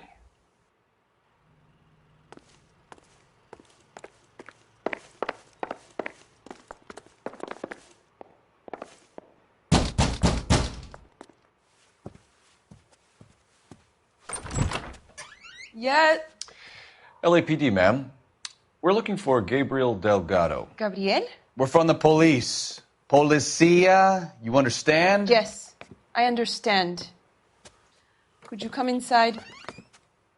[SPEAKER 7] Yeah.
[SPEAKER 14] LAPD, ma'am. We're looking for Gabriel Delgado.
[SPEAKER 7] Gabriel?
[SPEAKER 16] We're from the police. Policia, you understand?
[SPEAKER 7] Yes, I understand. Could you come inside?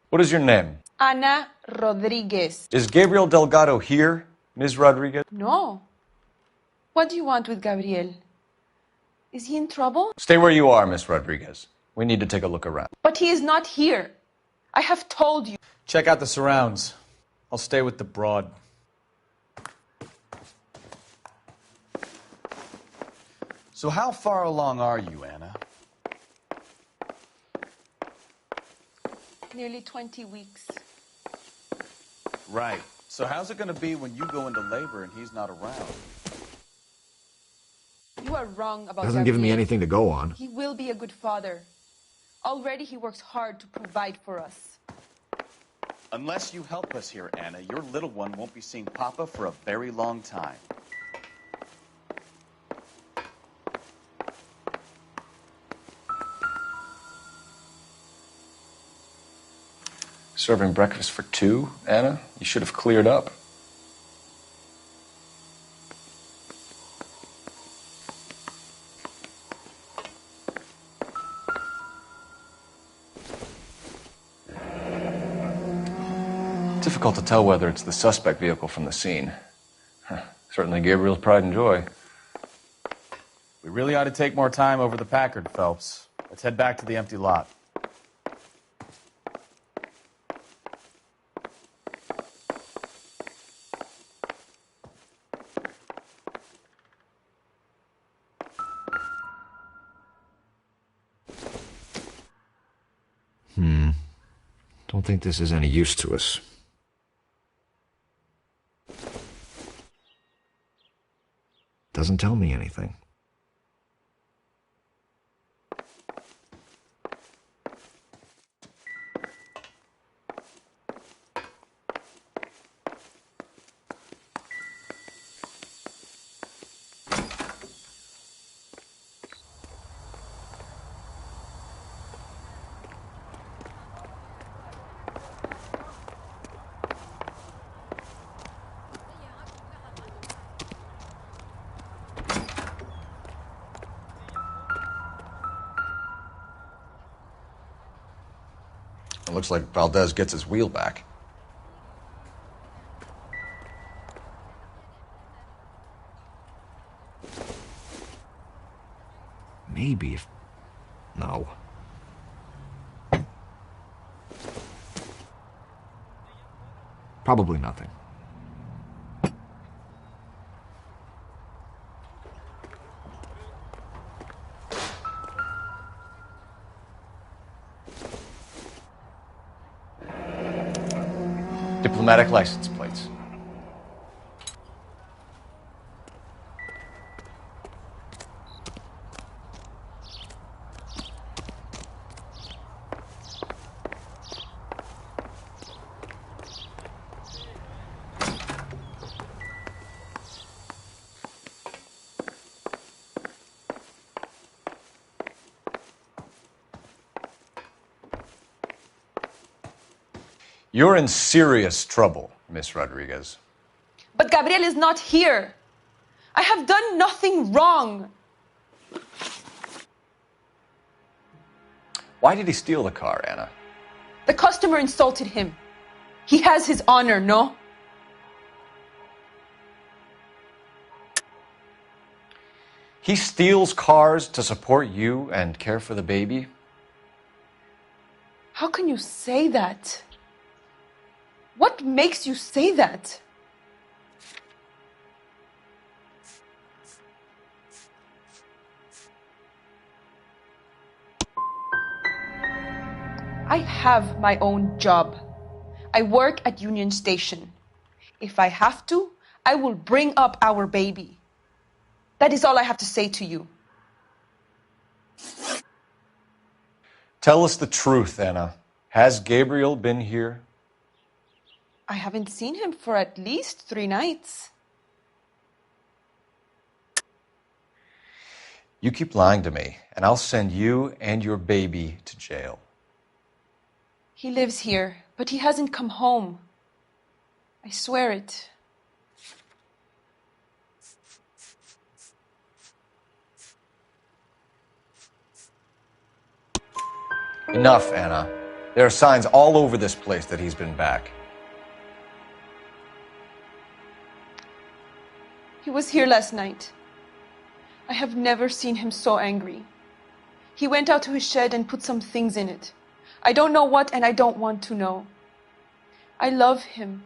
[SPEAKER 14] What is your name?
[SPEAKER 7] Ana Rodriguez.
[SPEAKER 14] Is Gabriel Delgado here, Ms. Rodriguez?
[SPEAKER 7] No. What do you want with Gabriel? Is he in trouble?
[SPEAKER 14] Stay where you are, Ms. Rodriguez. We need to take a look around.
[SPEAKER 7] But he is not here. I have told you.
[SPEAKER 16] Check out the surrounds. I'll stay with the broad. So how far along are you, Anna?
[SPEAKER 7] Nearly 20 weeks.
[SPEAKER 16] Right. So how's it going to be when you go into labor and he's not around?
[SPEAKER 7] You are wrong about
[SPEAKER 15] Hasn't given me
[SPEAKER 7] Gabriel.
[SPEAKER 15] anything to go on.
[SPEAKER 7] He will be a good father. Already he works hard to provide for us.
[SPEAKER 16] Unless you help us here, Anna, your little one won't be seeing Papa for a very long time.
[SPEAKER 14] Serving breakfast for 2, Anna? You should have cleared up. Difficult to tell whether it's the suspect vehicle from the scene. Certainly Gabriel's pride and joy.
[SPEAKER 16] We really ought to take more time over the Packard, Phelps. Let's head back to the empty lot.
[SPEAKER 15] Don't think this is any use to us. Doesn't tell me anything.
[SPEAKER 10] It looks like Valdez gets his wheel back.
[SPEAKER 23] Maybe if... No. Probably nothing.
[SPEAKER 14] Diplomatic license plates. You're in serious trouble, Miss Rodriguez.
[SPEAKER 7] But Gabriel is not here. I have done nothing wrong.
[SPEAKER 14] Why did he steal the car, Anna?
[SPEAKER 7] The customer insulted him. He has his honor, no?
[SPEAKER 14] He steals cars to support you and care for the baby?
[SPEAKER 7] How can you say that? What makes you say that? I have my own job. I work at Union Station. If I have to, I will bring up our baby. That is all I have to say to you.
[SPEAKER 14] Tell us the truth, Anna. Has Gabriel been here?
[SPEAKER 7] I haven't seen him for at least 3 nights.
[SPEAKER 14] You keep lying to me, and I'll send you and your baby to jail.
[SPEAKER 7] He lives here, but he hasn't come home. I swear it.
[SPEAKER 14] Enough, Anna. There are signs all over this place that he's been back.
[SPEAKER 7] He was here last night. I have never seen him so angry. He went out to his shed and put some things in it. I don't know what, and I don't want to know. I love him.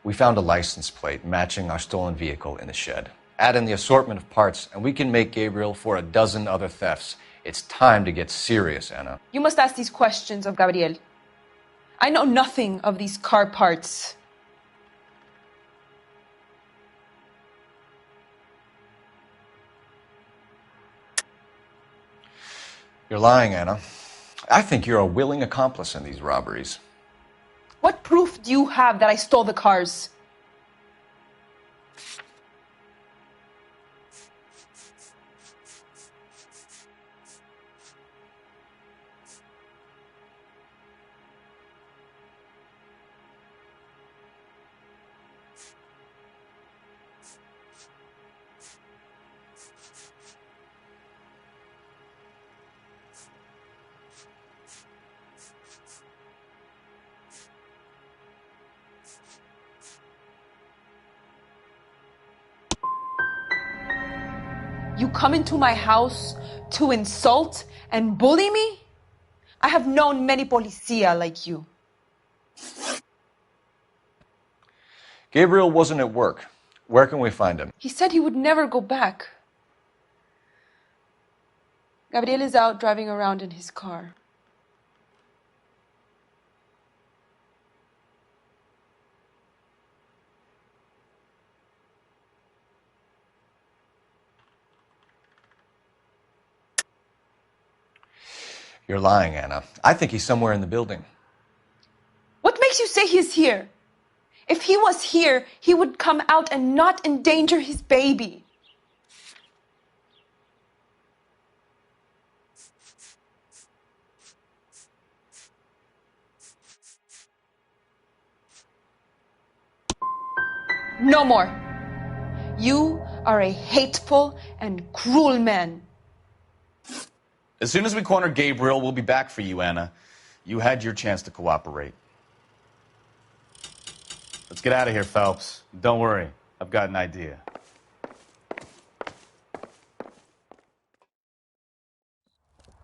[SPEAKER 14] We found a license plate matching our stolen vehicle in the shed. Add in the assortment of parts, and we can make Gabriel for a dozen other thefts. It's time to get serious, Anna.
[SPEAKER 7] You must ask these questions of Gabriel. I know nothing of these car parts.
[SPEAKER 14] You're lying, Anna. I think you're a willing accomplice in these robberies.
[SPEAKER 7] What proof do you have that I stole the cars? You come into my house to insult and bully me? I have known many policia like you.
[SPEAKER 14] Gabriel wasn't at work. Where can we find him?
[SPEAKER 7] He said he would never go back. Gabriel is out driving around in his car.
[SPEAKER 14] You're lying, Anna. I think he's somewhere in the building.
[SPEAKER 7] What makes you say he's here? If he was here, he would come out and not endanger his baby. No more. You are a hateful and cruel man.
[SPEAKER 5] As soon as we corner Gabriel, we'll be back for you, Anna. You had your chance to cooperate. Let's get out of here, Phelps. Don't worry, I've got an idea.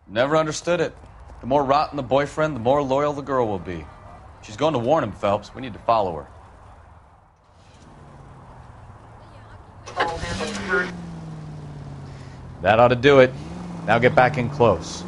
[SPEAKER 5] Never understood it. The more rotten the boyfriend, the more loyal the girl will be. She's going to warn him, Phelps. We need to follow her. That ought to do it. Now get back in close.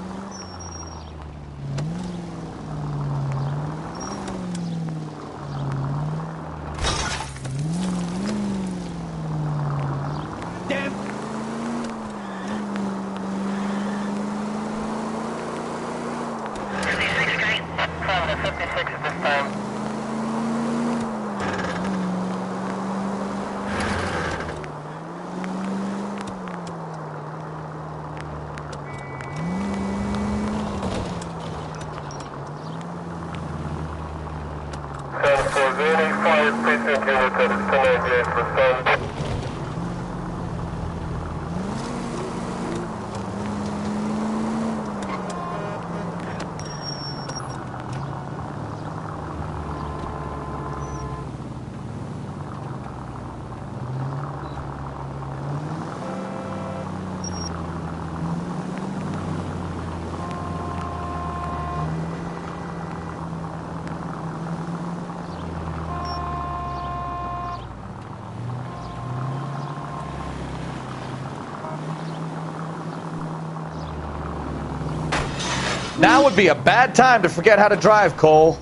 [SPEAKER 5] Now would be a bad time to forget how to drive, Cole.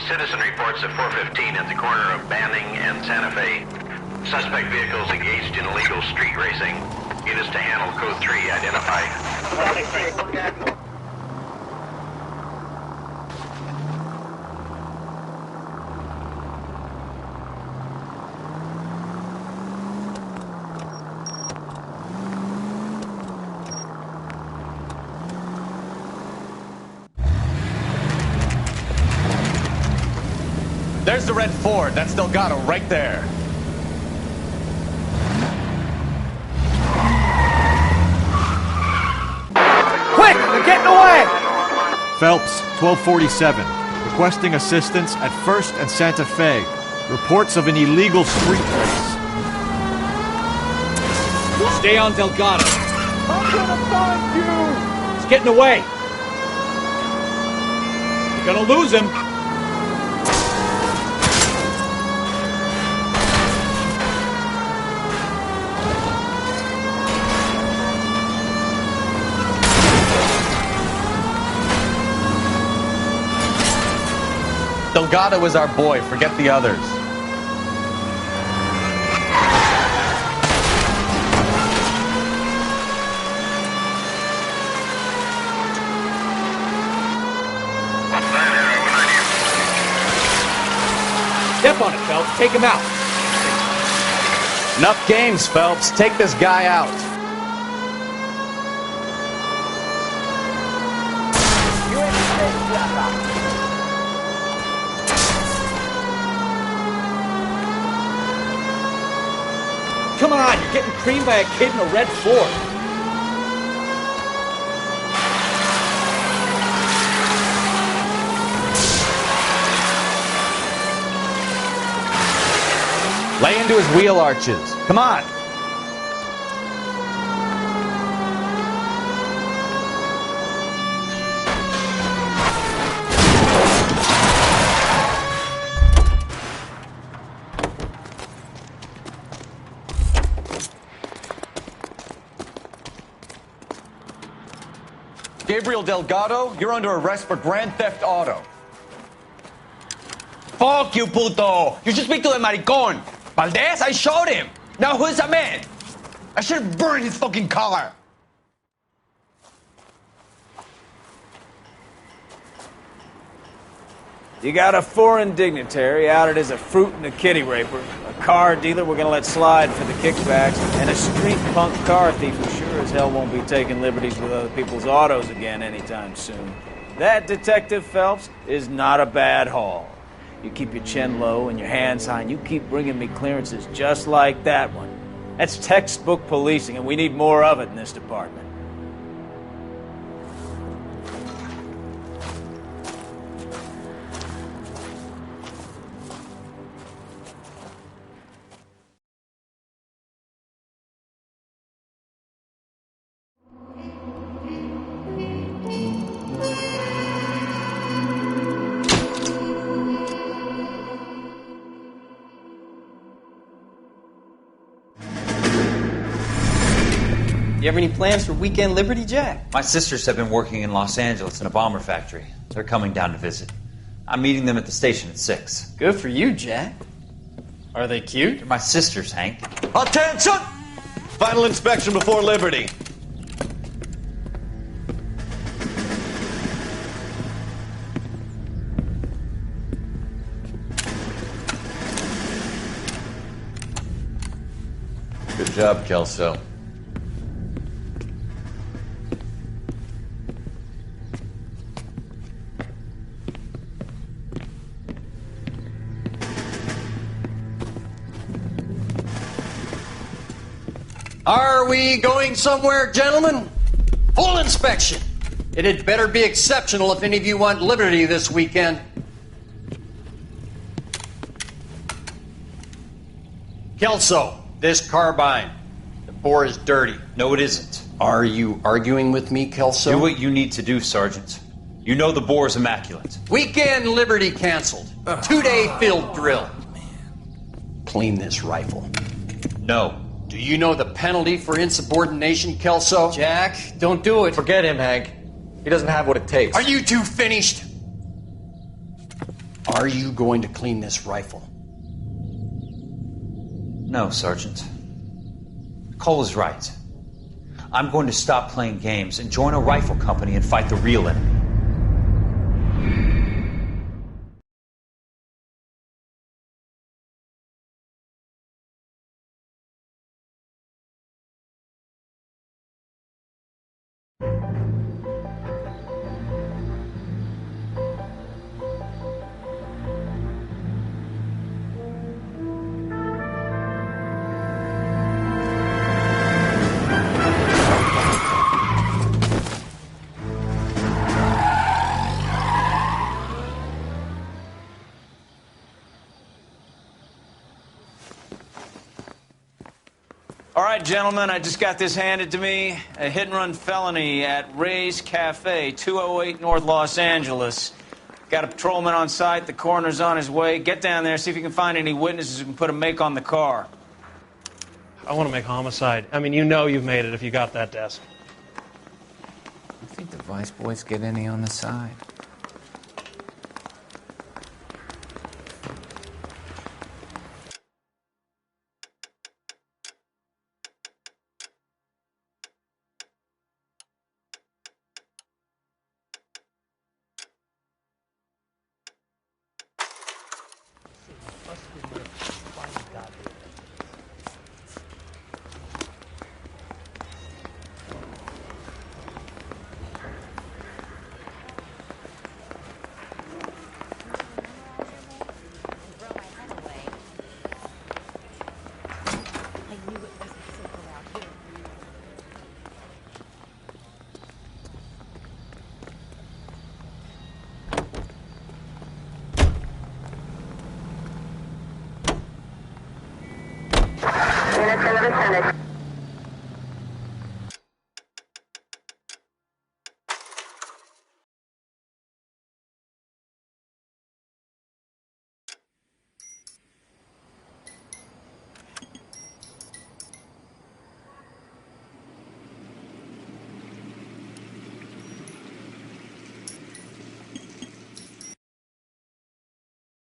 [SPEAKER 2] Citizen reports at 415 at the corner of Banning and Santa Fe. Suspect vehicles engaged in illegal street racing. Units to handle code 3 identified.
[SPEAKER 5] There's the red Ford. That's Delgado right there.
[SPEAKER 3] Quick! They're getting away!
[SPEAKER 15] Phelps, 1247. Requesting assistance at 1st and Santa Fe. Reports of an illegal street race.
[SPEAKER 3] Stay on Delgado.
[SPEAKER 6] I'm gonna find you!
[SPEAKER 3] He's getting away. You're gonna lose him.
[SPEAKER 5] Delgado is our boy. Forget the others.
[SPEAKER 3] Step on it, Phelps. Take him out.
[SPEAKER 5] Enough games, Phelps. Take this guy out.
[SPEAKER 3] Come on, you're getting creamed by a kid in a red Ford.
[SPEAKER 16] Lay into his wheel arches. Come on.
[SPEAKER 14] Gabriel Delgado, you're under arrest for Grand Theft Auto.
[SPEAKER 4] Fuck you, puto! You should speak to the maricón! Valdez, I shot him! Now who's the man? I should have burned his fucking car!
[SPEAKER 3] You got a foreign dignitary outed as a fruit and a kitty raper, a car dealer we're gonna let slide for the kickbacks, and a street punk car thief who sure as hell won't be taking liberties with other people's autos again anytime soon. That, Detective Phelps, is not a bad haul. You keep your chin low and your hands high, and you keep bringing me clearances just like that one. That's textbook policing, and we need more of it in this department.
[SPEAKER 12] You have any plans for Weekend Liberty, Jack?
[SPEAKER 17] My sisters have been working in Los Angeles in a bomber factory. They're coming down to visit. I'm meeting them at the station at 6.
[SPEAKER 12] Good for you, Jack. Are they cute?
[SPEAKER 17] They're my sisters, Hank.
[SPEAKER 10] Attention! Final inspection before Liberty.
[SPEAKER 5] Good job, Kelso.
[SPEAKER 12] Are we going somewhere, gentlemen? Full inspection. It had better be exceptional if any of you want liberty this weekend. Kelso, this carbine. The bore is dirty.
[SPEAKER 17] No, it isn't.
[SPEAKER 12] Are you arguing with me, Kelso?
[SPEAKER 17] Do what you need to do, Sergeant. You know the bore is immaculate.
[SPEAKER 12] Weekend Liberty canceled. 2-day field drill. Clean this rifle.
[SPEAKER 17] No.
[SPEAKER 12] Do you know the penalty for insubordination, Kelso? Jack, don't do it.
[SPEAKER 14] Forget him, Hank. He doesn't have what it takes.
[SPEAKER 12] Are you two finished? Are you going to clean this rifle?
[SPEAKER 17] No, Sergeant. Cole is right. I'm going to stop playing games and join a rifle company and fight the real enemy.
[SPEAKER 3] All right, gentlemen, I just got this handed to me. A hit-and-run felony at Ray's Cafe, 208 North Los Angeles. Got a patrolman on site. The coroner's on his way. Get down there, see if you can find any witnesses who can put a make on the car.
[SPEAKER 20] I want to make homicide. I mean, you know you've made it if you got that desk.
[SPEAKER 25] You think the Vice Boys get any on the side?
[SPEAKER 11] descended.